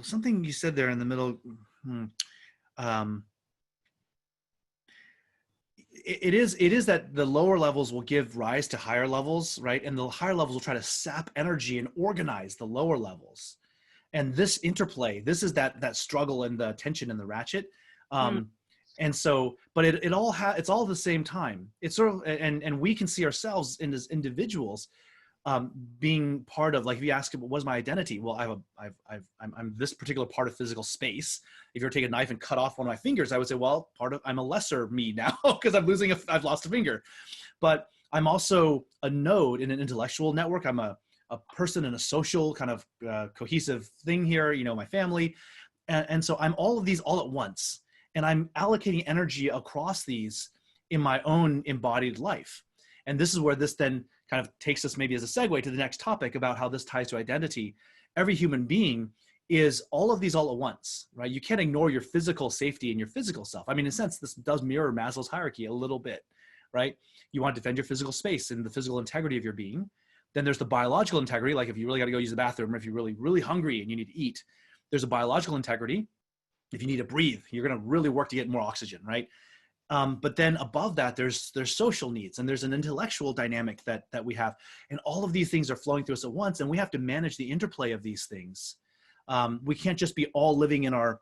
Something you said there in the middle. It is that the lower levels will give rise to higher levels, right? And the higher levels will try to sap energy and organize the lower levels. And this interplay, this is that struggle and the tension in the Ratchet. And so, but it's all at the same time. It's sort of, and we can see ourselves as individuals being part of, like, if you ask what was my identity, well, I'm this particular part of physical space. If you were to take a knife and cut off one of my fingers, I would say, well, I'm a lesser me now because I've lost a finger. But I'm also a node in an intellectual network. I'm a person in a social kind of cohesive thing here, my family. And so I'm all of these all at once. And I'm allocating energy across these in my own embodied life. And this is where this then kind of takes us maybe as a segue to the next topic about how this ties to identity. Every human being is all of these all at once, right? You can't ignore your physical safety and your physical self. I mean, in a sense, this does mirror Maslow's hierarchy a little bit, right? You want to defend your physical space and the physical integrity of your being. Then there's the biological integrity, like if you really got to go use the bathroom, or if you're really, really hungry and you need to eat, there's a biological integrity. If you need to breathe, you're going to really work to get more oxygen, right? But then above that, there's social needs, and there's an intellectual dynamic that we have. And all of these things are flowing through us at once, and we have to manage the interplay of these things. We can't just be all living in our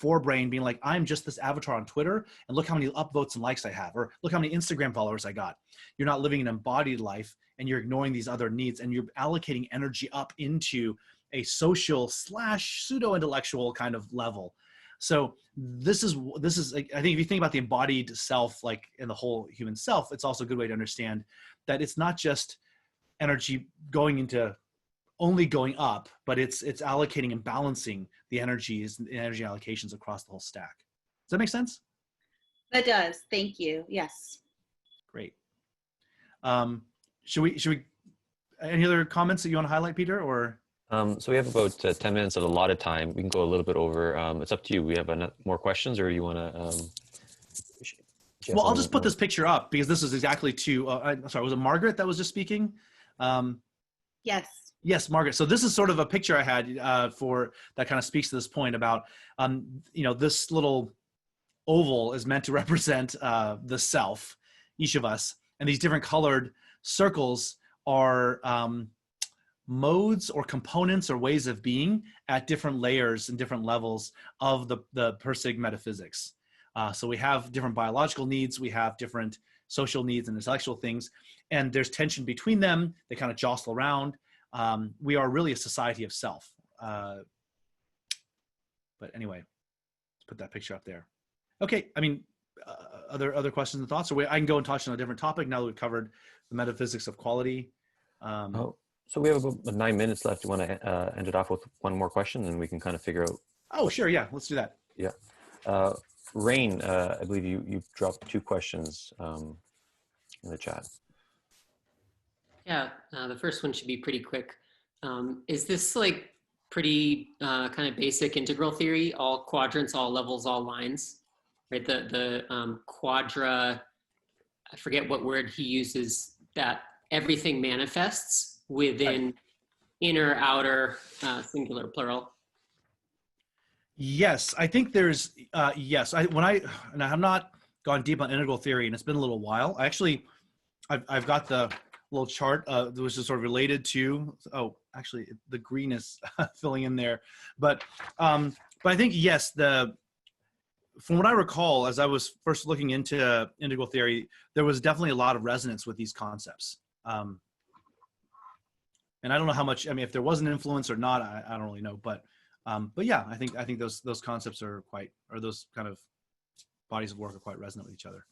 forebrain being like, I'm just this avatar on Twitter, and look how many upvotes and likes I have, or look how many Instagram followers I got. You're not living an embodied life, and you're ignoring these other needs, and you're allocating energy up into a social / pseudo-intellectual kind of level. So this is, I think if you think about the embodied self, like in the whole human self, it's also a good way to understand that it's not just energy only going up, but it's allocating and balancing the energy allocations across the whole stack. Does that make sense? That does. Thank you. Yes. Great. Should we, any other comments that you want to highlight, Peter, or? So we have about 10 minutes of allotted time. We can go a little bit over. It's up to you. We have more questions, or you want to? Well, I'll just put this picture up because this is exactly I'm sorry, was it Margaret that was just speaking? Yes. Yes, Margaret. So this is sort of a picture I had for that kind of speaks to this point about, this little oval is meant to represent the self, each of us, and these different colored circles are modes or components or ways of being at different layers and different levels of the per-sig metaphysics. So we have different biological needs, we have different social needs and intellectual things, and there's tension between them. They kind of jostle around. We are really a society of self. But anyway, let's put that picture up there. Okay, I mean, other questions and thoughts? Or I can go and touch on a different topic now that we've covered the metaphysics of quality. So we have about 9 minutes left. You want to end it off with one more question, and we can kind of figure out. Oh, sure. Yeah, let's do that. Yeah. Rain, I believe you dropped 2 questions in the chat. Yeah, the first one should be pretty quick. Is this like pretty kind of basic integral theory, all quadrants, all levels, all lines, right? The quadra, I forget what word he uses, that everything manifests within inner, outer, singular, plural. Yes, I think there's, yes. I have not gone deep on integral theory, and it's been a little while. I've got the little chart that was just sort of related to, actually the green is filling in there. But I think, yes, from what I recall, as I was first looking into integral theory, there was definitely a lot of resonance with these concepts. And I don't know how much, I mean, if there was an influence or not, I don't really know, but yeah, I think those concepts are those kind of bodies of work are quite resonant with each other.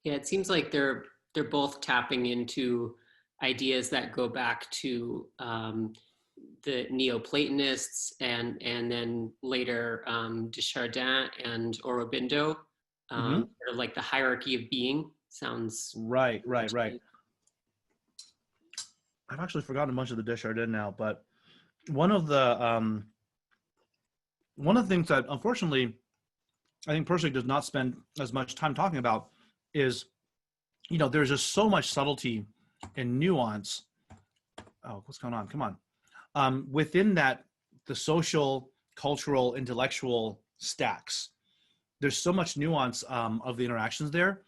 Yeah, it seems like they're both tapping into ideas that go back to the Neoplatonists and then later Desjardins and Aurobindo, sort of like the hierarchy of being. Sounds right. I've actually forgotten a bunch of the Desjardins now, but one of the one of the things that unfortunately I think Persic does not spend as much time talking about is, there's just so much subtlety and nuance. Oh, what's going on? Come on. Within that, the social, cultural, intellectual stacks, there's so much nuance of the interactions there.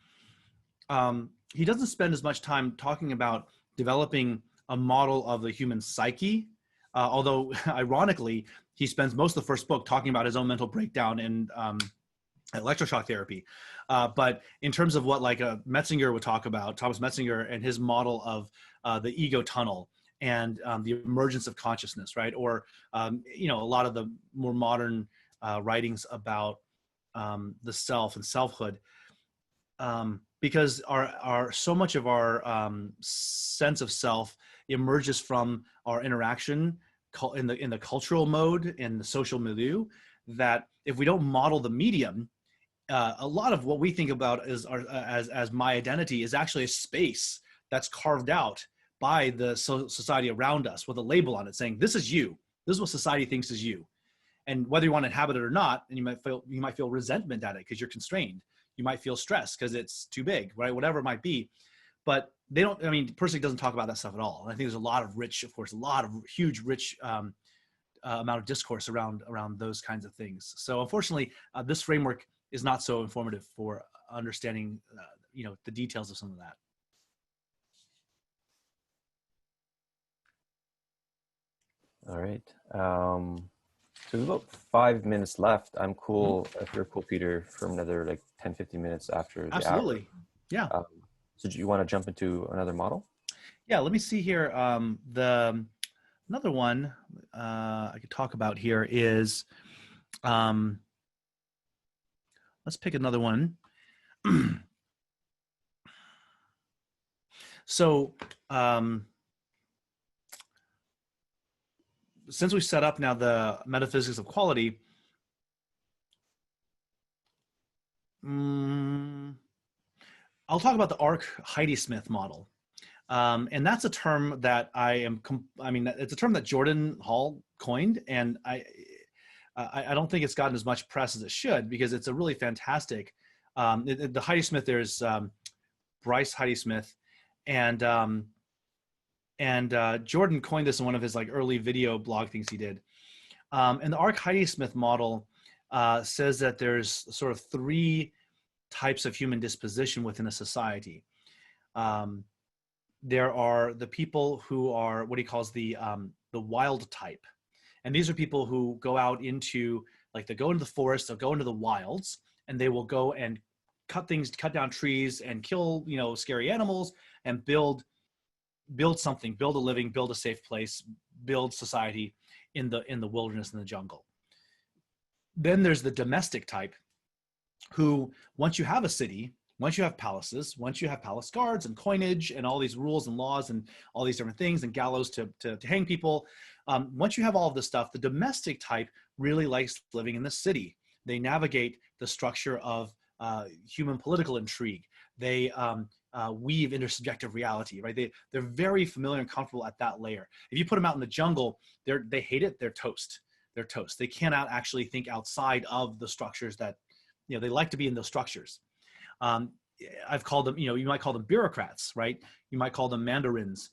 He doesn't spend as much time talking about developing a model of the human psyche, although ironically, he spends most of the first book talking about his own mental breakdown and electroshock therapy. But in terms of what like Metzinger would talk about, Thomas Metzinger and his model of the ego tunnel and the emergence of consciousness, right? Or, a lot of the more modern writings about the self and selfhood, because our so much of our sense of self emerges from our interaction in the cultural mode, in the social milieu, that if we don't model the medium, a lot of what we think about as my identity is actually a space that's carved out by the society around us with a label on it saying, this is you. This is what society thinks is you. And whether you want to inhabit it or not, and you might feel resentment at it because you're constrained. You might feel stressed because it's too big, right? Whatever it might be. But Persic doesn't talk about that stuff at all. And I think there's a lot of huge, rich amount of discourse around those kinds of things. So unfortunately, this framework is not so informative for understanding, the details of some of that. All right. So we've about 5 minutes left. I'm cool if you're cool, Peter, for another like 10, 15 minutes after the Absolutely. hour. Yeah. So do you want to jump into another model? Yeah, let me see here. Another one I could talk about here is, let's pick another one. So, since we set up now the metaphysics of quality, I'll talk about the Arc-Heidi-Smith model. And that's a term that it's a term that Jordan Hall coined, and I don't think it's gotten as much press as it should, because it's a really fantastic, the Heidi-Smith, there's Bryce Heidi-Smith, and Jordan coined this in one of his like early video blog things he did. And the Arc-Heidi-Smith model says that there's sort of 3 types of human disposition within a society. There are the people who are what he calls the wild type. And these are people who go out into, they go into the forest, they'll go into the wilds, and they will go and cut down trees and kill, scary animals and build something, build a living, build a safe place, build society in the wilderness and the jungle. Then there's the domestic type, who once you have a city, once you have palaces, once you have palace guards and coinage and all these rules and laws and all these different things and gallows to hang people, once you have all of this stuff, the domestic type really likes living in the city. They navigate the structure of human political intrigue. They weave intersubjective reality, right? They're very familiar and comfortable at that layer. If you put them out in the jungle, they hate it. They're toast. They're toast. They cannot actually think outside of the structures that, they like to be in those structures. I've called them, you might call them bureaucrats, right? You might call them mandarins,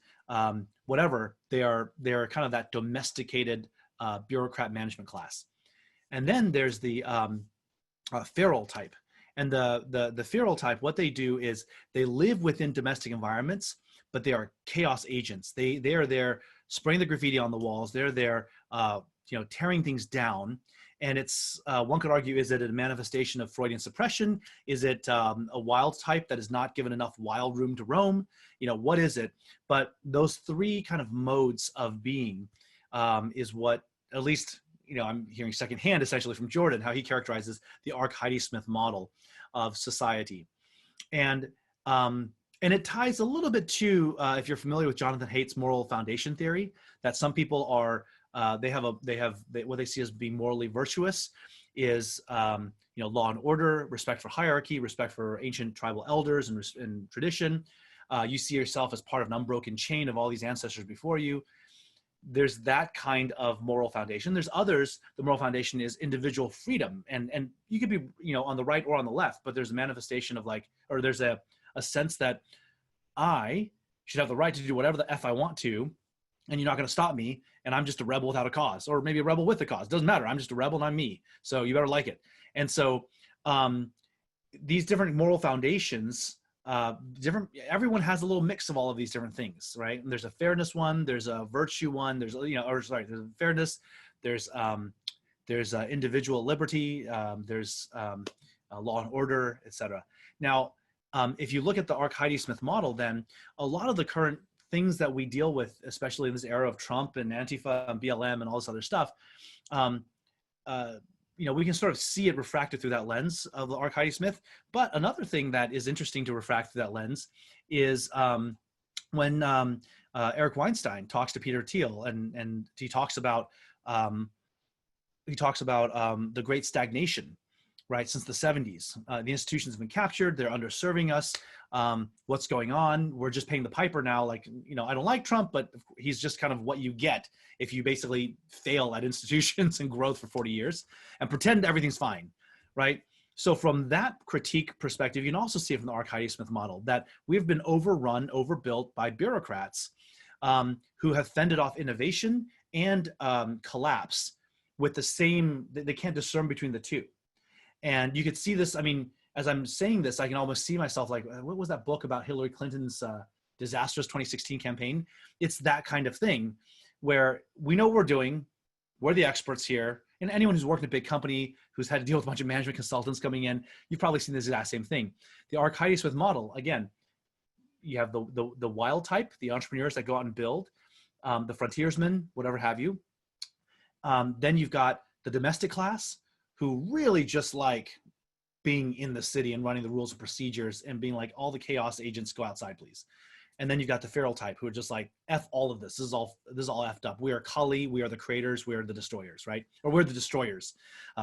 whatever. They're kind of that domesticated bureaucrat management class. And then there's the feral type. And the feral type, what they do is they live within domestic environments, but they are chaos agents. They are there spraying the graffiti on the walls. They're there, tearing things down. And it's, one could argue, is it a manifestation of Freudian suppression? Is it a wild type that is not given enough wild room to roam? What is it? But those 3 kind of modes of being is what, at least, I'm hearing secondhand, essentially from Jordan, how he characterizes the Arc-Heidi-Smith model of society. And it ties a little bit to, if you're familiar with Jonathan Haidt's moral foundation theory, that some people are, what they see as being morally virtuous is, law and order, respect for hierarchy, respect for ancient tribal elders and tradition. You see yourself as part of an unbroken chain of all these ancestors before you. there's that kind of moral foundation. There's others, the moral foundation is individual freedom. And you could be, on the right or on the left, but there's a manifestation of or there's a sense that I should have the right to do whatever the F I want to, and you're not going to stop me. And I'm just a rebel without a cause, or maybe a rebel with a cause. Doesn't matter. I'm just a rebel and I'm me. So you better like it. And so these different moral foundations, everyone has a little mix of all of these different things, right? And there's a fairness one, there's a virtue one, there's there's fairness, there's individual liberty, there's law and order, etc. Now, if you look at the Arc-Heidi-Smith model, then a lot of the current things that we deal with, especially in this era of Trump and Antifa and BLM and all this other stuff, we can sort of see it refracted through that lens of the Arc-Heidi-Smith. But another thing that is interesting to refract through that lens is when Eric Weinstein talks to Peter Thiel, and he talks about the great stagnation, right? Since the 70s, the institutions have been captured. They're underserving us. What's going on? We're just paying the piper now. I don't like Trump, but he's just kind of what you get if you basically fail at institutions and growth for 40 years and pretend everything's fine, right? So from that critique perspective, you can also see it from the Arc-Heidi-Smith model that we've been overrun, overbuilt by bureaucrats who have fended off innovation and collapse with the same, they can't discern between the two. And you could see this, as I'm saying this, I can almost see myself what was that book about Hillary Clinton's disastrous 2016 campaign? It's that kind of thing where we know what we're doing, we're the experts here, and anyone who's worked in a big company, who's had to deal with a bunch of management consultants coming in, you've probably seen this exact same thing. The Arc-Heidi-Smith model, again, you have the wild type, the entrepreneurs that go out and build, the frontiersmen, whatever have you. Then you've got the domestic class, who really just like being in the city and running the rules and procedures and being like, all the chaos agents, go outside, please. And then you've got the feral type who are just like, F all of this. This is all effed up. We are Kali. We are the creators. We are the destroyers, right? Or we're the destroyers.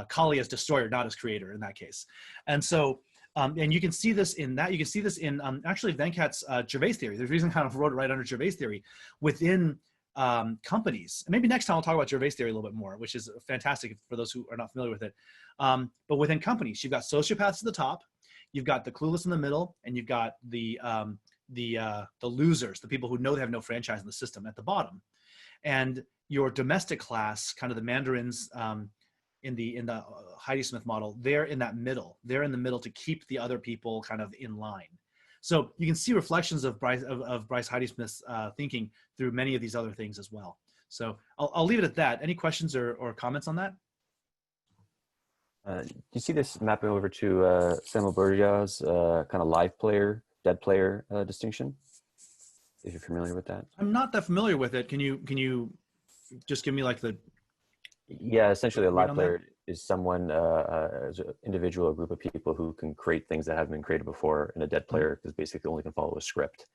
Kali as destroyer, not as creator in that case. And so, and you can see this in that. You can see this in actually Venkat's Gervais theory. There's a reason I kind of wrote it right under Gervais theory within companies. And maybe next time I'll talk about Gervais theory a little bit more, which is fantastic for those who are not familiar with it. But within companies, you've got sociopaths at the top, you've got the clueless in the middle, and you've got the losers, the people who know they have no franchise in the system at the bottom. And your domestic class, kind of the mandarins in the Heidi-Smith model, they're in that middle. They're in the middle to keep the other people kind of in line. So you can see reflections of Bryce Heidi-Smith's thinking through many of these other things as well. So I'll leave it at that. Any questions or comments on that? You see this mapping over to Samuel Bourdieu's kind of live player, dead player distinction, if you're familiar with that? I'm not that familiar with it. Can you just give me like the... Yeah, essentially a live player is someone, as an individual, a group of people who can create things that haven't been created before, and a dead player is basically only can follow a script.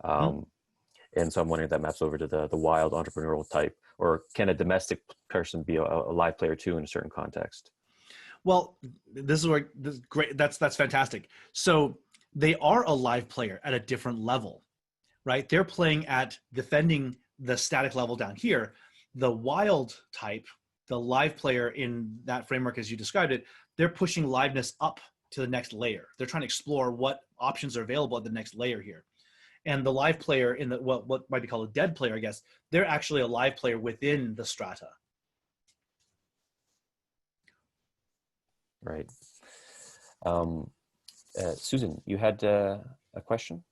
And so I'm wondering if that maps over to the wild entrepreneurial type, or can a domestic person be a live player too in a certain context? Well, this is great. That's fantastic. So they are a live player at a different level, right? They're playing at defending the static level down here. The wild type, the live player in that framework, as you described it, they're pushing liveness up to the next layer. They're trying to explore what options are available at the next layer here. And the live player in the what might be called a dead player, I guess, they're actually a live player within the strata. Right. Susan, you had a question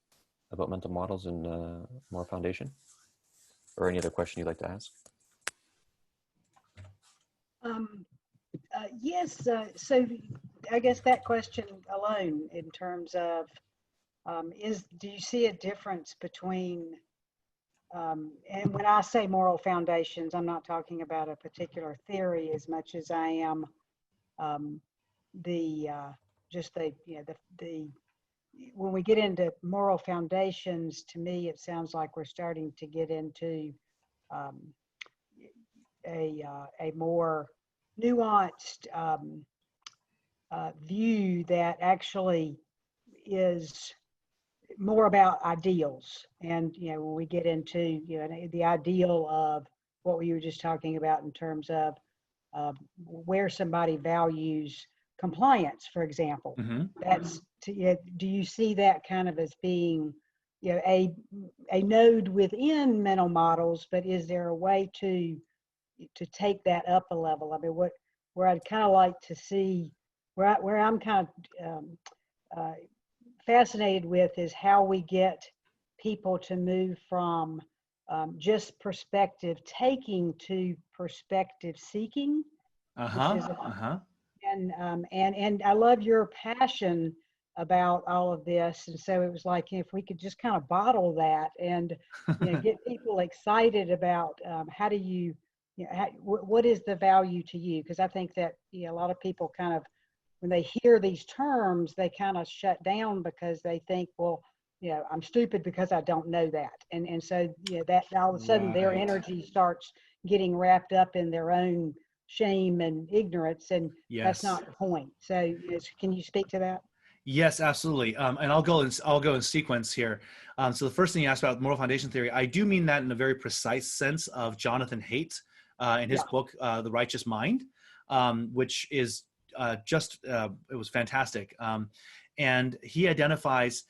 about mental models and moral foundation, or any other question you'd like to ask? Yes. So I guess that question alone, in terms of, do you see a difference between, and when I say moral foundations, I'm not talking about a particular theory as much as I am when we get into moral foundations, to me, it sounds like we're starting to get into a more nuanced view that actually is more about ideals. And when we get into the ideal of what you were just talking about in terms of where somebody values compliance, for example. That's do you see that kind of as being, you know, a node within mental models, but is there a way to take that up a level? I mean, where I'd kind of like to see, where I'm kind of fascinated with is how we get people to move from just perspective taking to perspective seeking. And I love your passion about all of this. And so it was like, if we could just kind of bottle that and, you know, get people excited about how do you, what is the value to you? Because I think that, you know, a lot of people kind of, when they hear these terms, they kind of shut down because they think, well, you know, I'm stupid because I don't know that. And so, you know, that all of a sudden their energy starts getting wrapped up in their own shame and ignorance, and that's not the point. So can you speak to that? Yes, absolutely. And I'll go in sequence here. So the first thing you asked about moral foundation theory, I do mean that in a very precise sense of Jonathan Haidt in his book, The Righteous Mind, which is it was fantastic. And he identifies,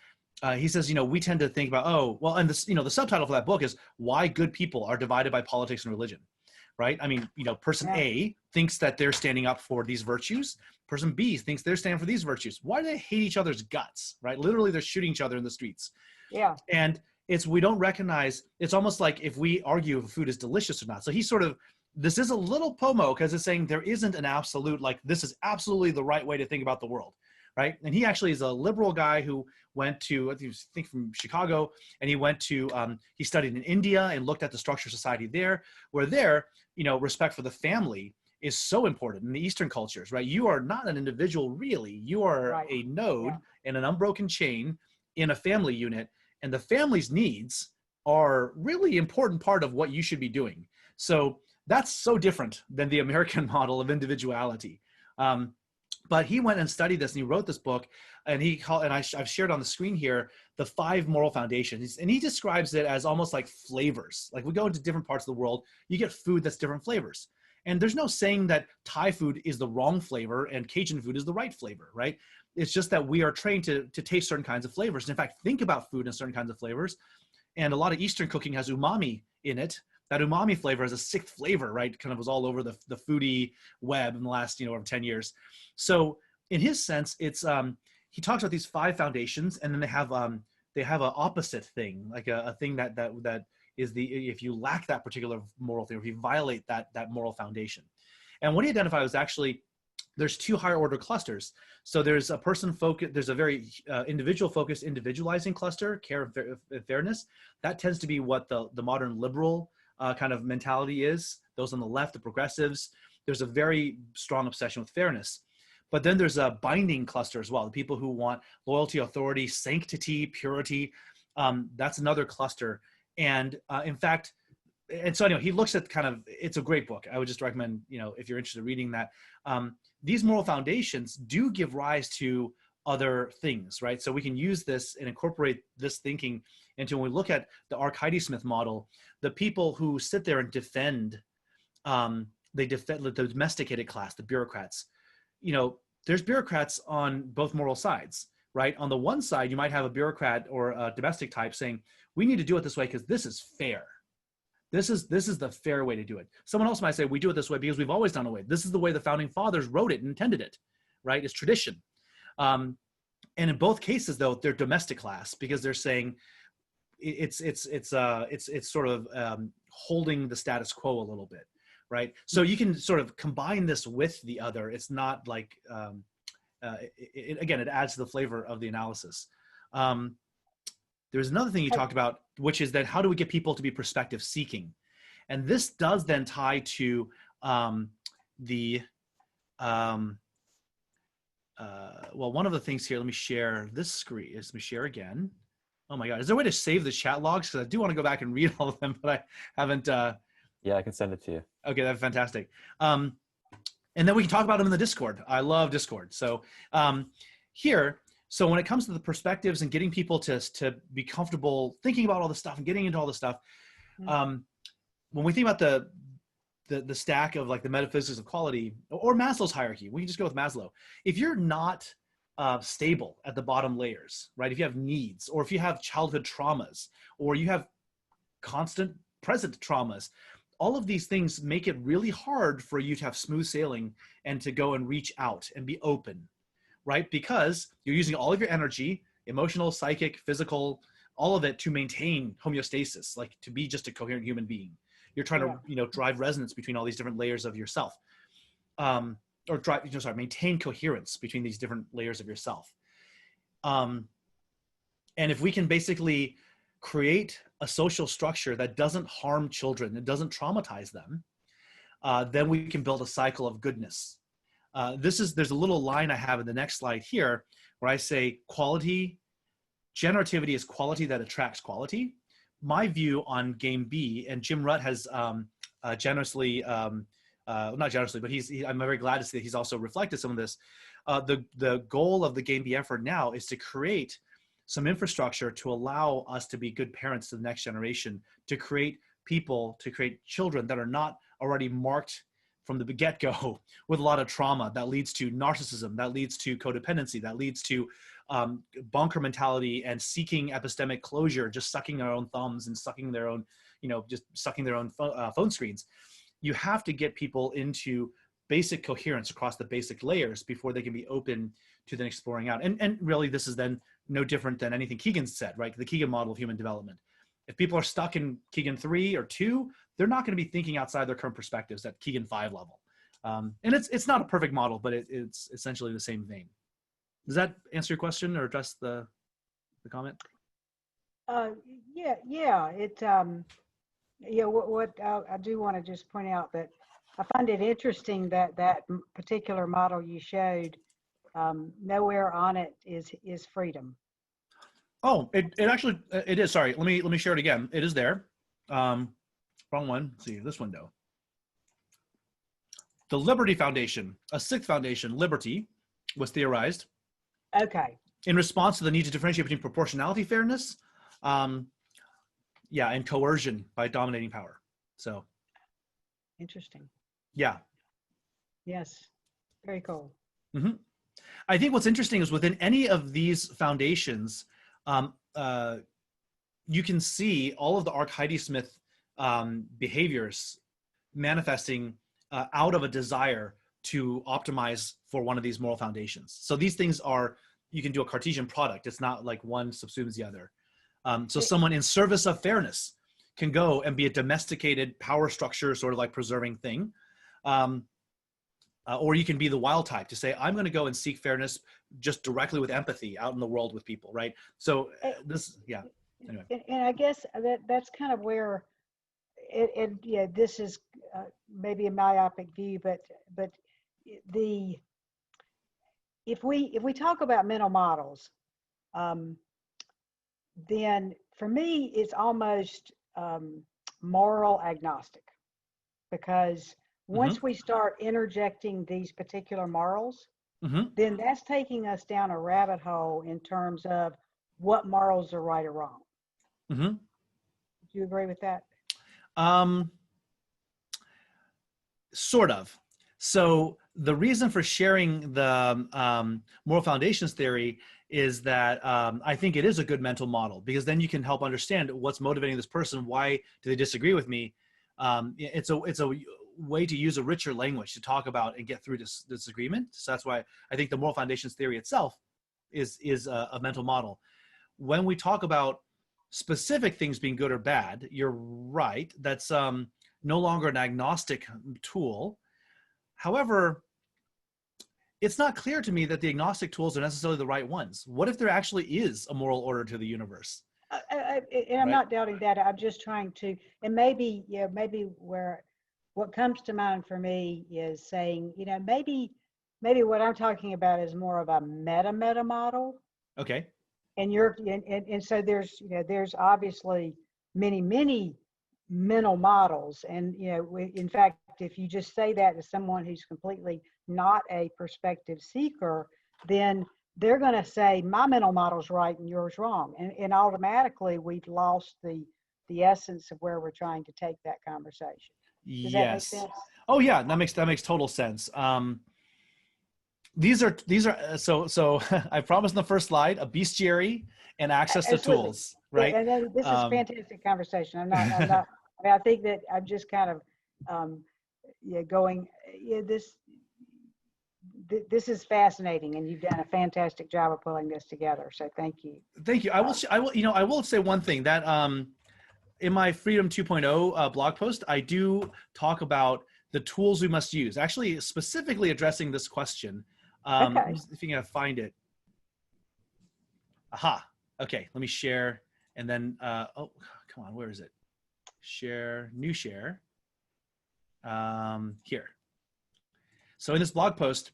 he says, you know, we tend to think about, oh, well, and this, you know, the subtitle for that book is Why Good People Are Divided by Politics and Religion. Right? I mean, you know, person A thinks that they're standing up for these virtues. Person B thinks they're standing for these virtues. Why do they hate each other's guts? Right? Literally, they're shooting each other in the streets. Yeah. And we don't recognize, it's almost like if we argue if food is delicious or not. So he's sort of, this is a little POMO because it's saying there isn't an absolute, like, this is absolutely the right way to think about the world. Right? And he actually is a liberal guy who went to, I think from Chicago, and he went to, he studied in India and looked at the structure of society there, where there, you know, respect for the family is so important in the Eastern cultures, right? You are not an individual really, you are a node in an unbroken chain in a family unit, and the family's needs are really important part of what you should be doing. So that's so different than the American model of individuality. But he went and studied this, and he wrote this book, and I've shared on the screen here the 5 moral foundations, and he describes it as almost like flavors. Like we go into different parts of the world, you get food that's different flavors. And there's no saying that Thai food is the wrong flavor and Cajun food is the right flavor, right? It's just that we are trained to taste certain kinds of flavors. And in fact, think about food in certain kinds of flavors. And a lot of Eastern cooking has umami in it. That umami flavor is a 6th flavor, right? Kind of was all over the foodie web in the last, you know, over 10 years. So in his sense, it's, he talks about these 5 foundations, and then they have an opposite thing, like a thing that is if you lack that particular moral thing, or if you violate that moral foundation. And what he identified was actually, there's 2 higher order clusters. So there's a person focused, there's a very individual focused, individualizing cluster, care and fairness. That tends to be what the modern liberal kind of mentality is. Those on the left, the progressives, there's a very strong obsession with fairness. But then there's a binding cluster as well. The people who want loyalty, authority, sanctity, purity. That's another cluster. And in fact, and so anyway, he looks at kind of, it's a great book. I would just recommend, you know, if you're interested in reading that. These moral foundations do give rise to other things, right? So we can use this and incorporate this thinking into, when we look at the Arcady-Smith model, the people who sit there and defend, they defend the domesticated class, the bureaucrats. You know, there's bureaucrats on both moral sides, right? On the one side, you might have a bureaucrat or a domestic type saying, we need to do it this way because this is fair. This is the fair way to do it. Someone else might say, we do it this way because we've always done it way. This is the way the founding fathers wrote it and intended it, right? It's tradition. And in both cases, though, they're domestic class because they're saying it's sort of holding the status quo a little bit, right? So you can sort of combine this with the other. It's not like, again, it adds to the flavor of the analysis. There's another thing you talked about, which is that how do we get people to be perspective seeking? And this does then tie to well, one of the things here, let me share this screen. Let me share again. Oh my God, is there a way to save the chat logs? Because I do want to go back and read all of them, but I haven't. Yeah, I can send it to you. Okay, that's fantastic. And then we can talk about them in the Discord. I love Discord. So here, so when it comes to the perspectives and getting people to be comfortable thinking about all this stuff and getting into all this stuff, when we think about the stack of like the metaphysics of quality or Maslow's hierarchy, we can just go with Maslow. If you're not stable at the bottom layers, right? If you have needs, or if you have childhood traumas, or you have constant present traumas, all of these things make it really hard for you to have smooth sailing and to go and reach out and be open, right? Because you're using all of your energy, emotional, psychic, physical, all of it to maintain homeostasis, like to be just a coherent human being. You're trying to, drive resonance between all these different layers of yourself, maintain coherence between these different layers of yourself. And if we can basically create a social structure that doesn't harm children, it doesn't traumatize them, then we can build a cycle of goodness. There's a little line I have in the next slide here where I say generativity is quality that attracts quality. My view on game B, and Jim Rutt has not generously, but I'm very glad to see that he's also reflected some of this. The goal of the game B effort now is to create some infrastructure to allow us to be good parents to the next generation, to create children that are not already marked from the get-go with a lot of trauma that leads to narcissism, that leads to codependency, that leads to bunker mentality and seeking epistemic closure, just sucking their own thumbs and sucking their own, phone screens. You have to get people into basic coherence across the basic layers before they can be open to then exploring out. And really, this is then no different than anything Keegan said, right? The Keegan model of human development. If people are stuck in Keegan 3 or 2, they're not going to be thinking outside their current perspectives at Keegan 5 level. And it's not a perfect model, but it's essentially the same vein. Does that answer your question or address the comment? What I do want to just point out that I find it interesting that particular model you showed, nowhere on it is freedom. Oh, it actually, it is. Sorry, let me share it again. It is there. Wrong one. Let's see, this window. The Liberty Foundation, a sixth foundation, Liberty, was theorized. Okay. In response to the need to differentiate between proportionality, fairness, and coercion by dominating power. So. Interesting. Yeah. Yes. Very cool. Mm-hmm. I think what's interesting is within any of these foundations, you can see all of the Ark-Heidi-Smith behaviors manifesting out of a desire to optimize for one of these moral foundations. So these things you can do a Cartesian product. It's not like one subsumes the other. So someone in service of fairness can go and be a domesticated power structure, sort of like preserving thing. Or you can be the wild type to say, I'm going to go and seek fairness just directly with empathy out in the world with people, right? So Anyway. And I guess that's kind of where, this is maybe a myopic view, but if we talk about mental models, then for me it's almost moral agnostic, because once we start interjecting these particular morals, then that's taking us down a rabbit hole in terms of what morals are right or wrong. Do you agree with that? Sort of. So the reason for sharing the moral foundations theory is that I think it is a good mental model, because then you can help understand what's motivating this person. Why do they disagree with me? It's a way to use a richer language to talk about and get through this disagreement. So that's why I think the moral foundations theory itself is a mental model. When we talk about specific things being good or bad, you're right. That's no longer an agnostic tool. However, it's not clear to me that the agnostic tools are necessarily the right ones. What if there actually is a moral order to the universe? And I'm not doubting that. I'm just trying to, and maybe where what comes to mind for me is saying, maybe what I'm talking about is more of a meta model. Okay. And and so there's obviously many mental models, and in fact, if you just say that to someone who's completely not a perspective seeker, then they're going to say my mental model's right and yours wrong, and automatically we've lost the essence of where we're trying to take that conversation. Does that make Yes. sense? Oh yeah, that makes total sense. These are so I promised in the first slide a bestiary and access to Absolutely. tools, Yeah, right? and this is fantastic conversation. I'm not, I mean, I think that I'm just kind of, going, this is fascinating, and you've done a fantastic job of pulling this together. So thank you. Thank you. I will say one thing that in my Freedom 2.0 blog post, I do talk about the tools we must use, actually specifically addressing this question. Okay. If you can find it. Aha. Okay, let me share. And then, oh, come on, where is it? Share, new share. Here. So in this blog post,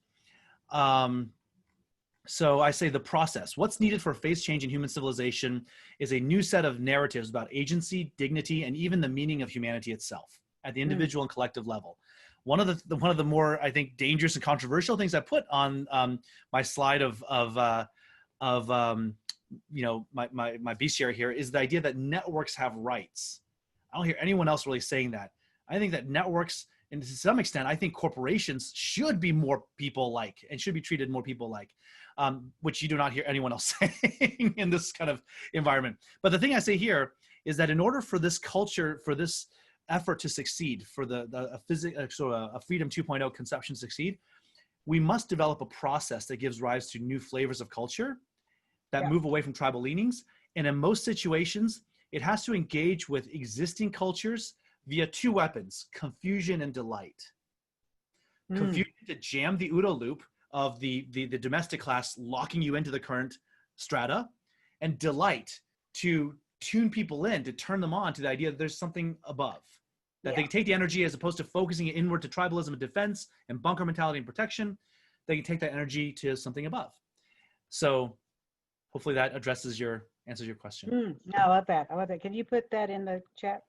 so I say the process. What's needed for phase change in human civilization is a new set of narratives about agency, dignity, and even the meaning of humanity itself at the individual and collective level. One of the more, I think, dangerous and controversial things I put on my slide of my bestiary here is the idea that networks have rights. I don't hear anyone else really saying that. I think that networks, and to some extent, I think corporations should be more people-like and should be treated more people-like, which you do not hear anyone else saying in this kind of environment. But the thing I say here is that in order for this culture, for this effort to succeed, for a Freedom 2.0 conception to succeed, we must develop a process that gives rise to new flavors of culture that move away from tribal leanings. And in most situations, it has to engage with existing cultures via two weapons, confusion and delight. Confusion to jam the OODA loop of the domestic class, locking you into the current strata, and delight to tune people in, to turn them on to the idea that there's something above, that they can take the energy as opposed to focusing it inward to tribalism and defense and bunker mentality and protection, they can take that energy to something above. So hopefully that answers your question. No, I love that. I love that. Can you put that in the chat?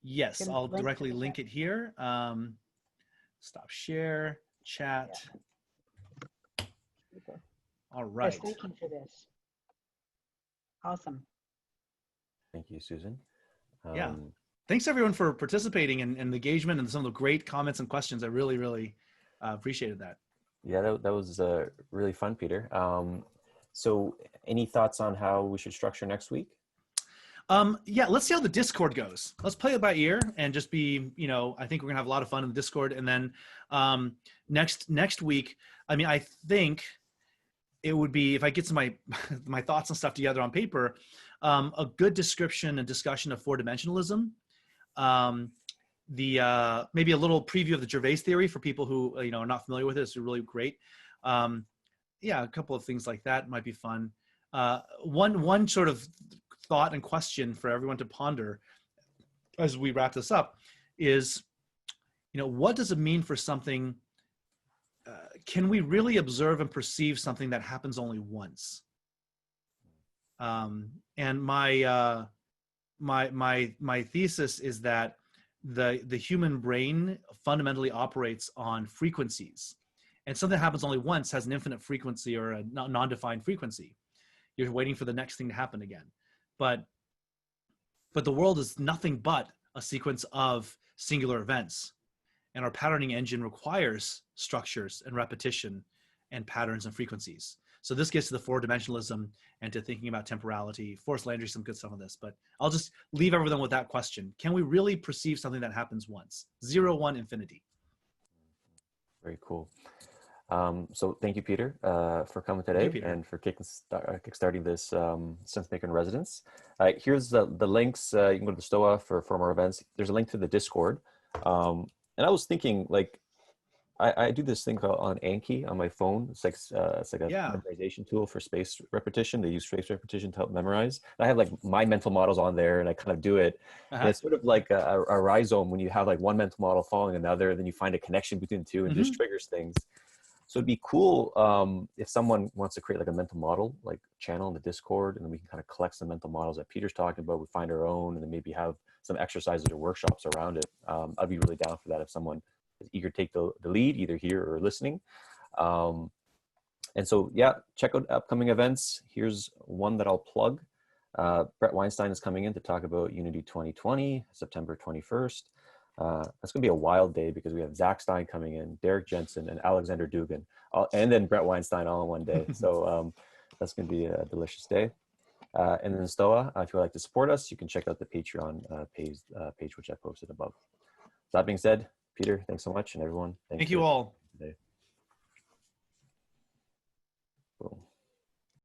Yes, I'll directly link it here. Stop share, chat. Okay. All right. Yes, thank you for this. Awesome. Thank you, Susan. Yeah. Thanks everyone for participating and engagement and some of the great comments and questions. I really, really appreciated that. Yeah, that was really fun, Peter. So any thoughts on how we should structure next week? Yeah, let's see how the Discord goes. Let's play it by ear and just be, I think we're gonna have a lot of fun in the Discord. And then next week, I mean, I think it would be, if I get some my thoughts and stuff together on paper, a good description and discussion of four-dimensionalism. Maybe a little preview of the Gervais theory for people who are not familiar with it. It's really great. Yeah, a couple of things like that might be fun. One sort of thought and question for everyone to ponder as we wrap this up is, what does it mean for something? Can we really observe and perceive something that happens only once? And my thesis is that the human brain fundamentally operates on frequencies, and something that happens only once has an infinite frequency or a non-defined frequency. You're waiting for the next thing to happen again. But the world is nothing but a sequence of singular events. And our patterning engine requires structures and repetition and patterns and frequencies. So this gets to the four-dimensionalism and to thinking about temporality. Forrest Landry, some good stuff on this, but I'll just leave everyone with that question. Can we really perceive something that happens once? 0, 1, infinity. Very cool. So thank you, Peter, for coming today and for kickstarting this Sensemaker in Residence. Here's the links. You can go to the Stoa for more events. There's a link to the Discord. And I was thinking, like, I do this thing called on Anki on my phone. It's like a memorization tool for space repetition. They use space repetition to help memorize. And I have like my mental models on there, and I kind of do it. And it's sort of like a rhizome when you have like one mental model following another, then you find a connection between the two, and it just triggers things. So it'd be cool if someone wants to create like a mental model, like channel in the Discord, and then we can kind of collect some mental models that Peter's talking about. We find our own, and then maybe have some exercises or workshops around it. I'd be really down for that if someone is eager to take the lead, either here or listening. And so, yeah, check out upcoming events. Here's one that I'll plug. Brett Weinstein is coming in to talk about Unity 2020, September 21st. That's going to be a wild day because we have Zach Stein coming in, Derek Jensen, and Alexander Dugan, and then Brett Weinstein all in one day. So that's going to be a delicious day. And then Stoa, if you would like to support us, you can check out the Patreon page, which I posted above. So that being said, Peter, thanks so much, and everyone, Thank you all. Today. Boom.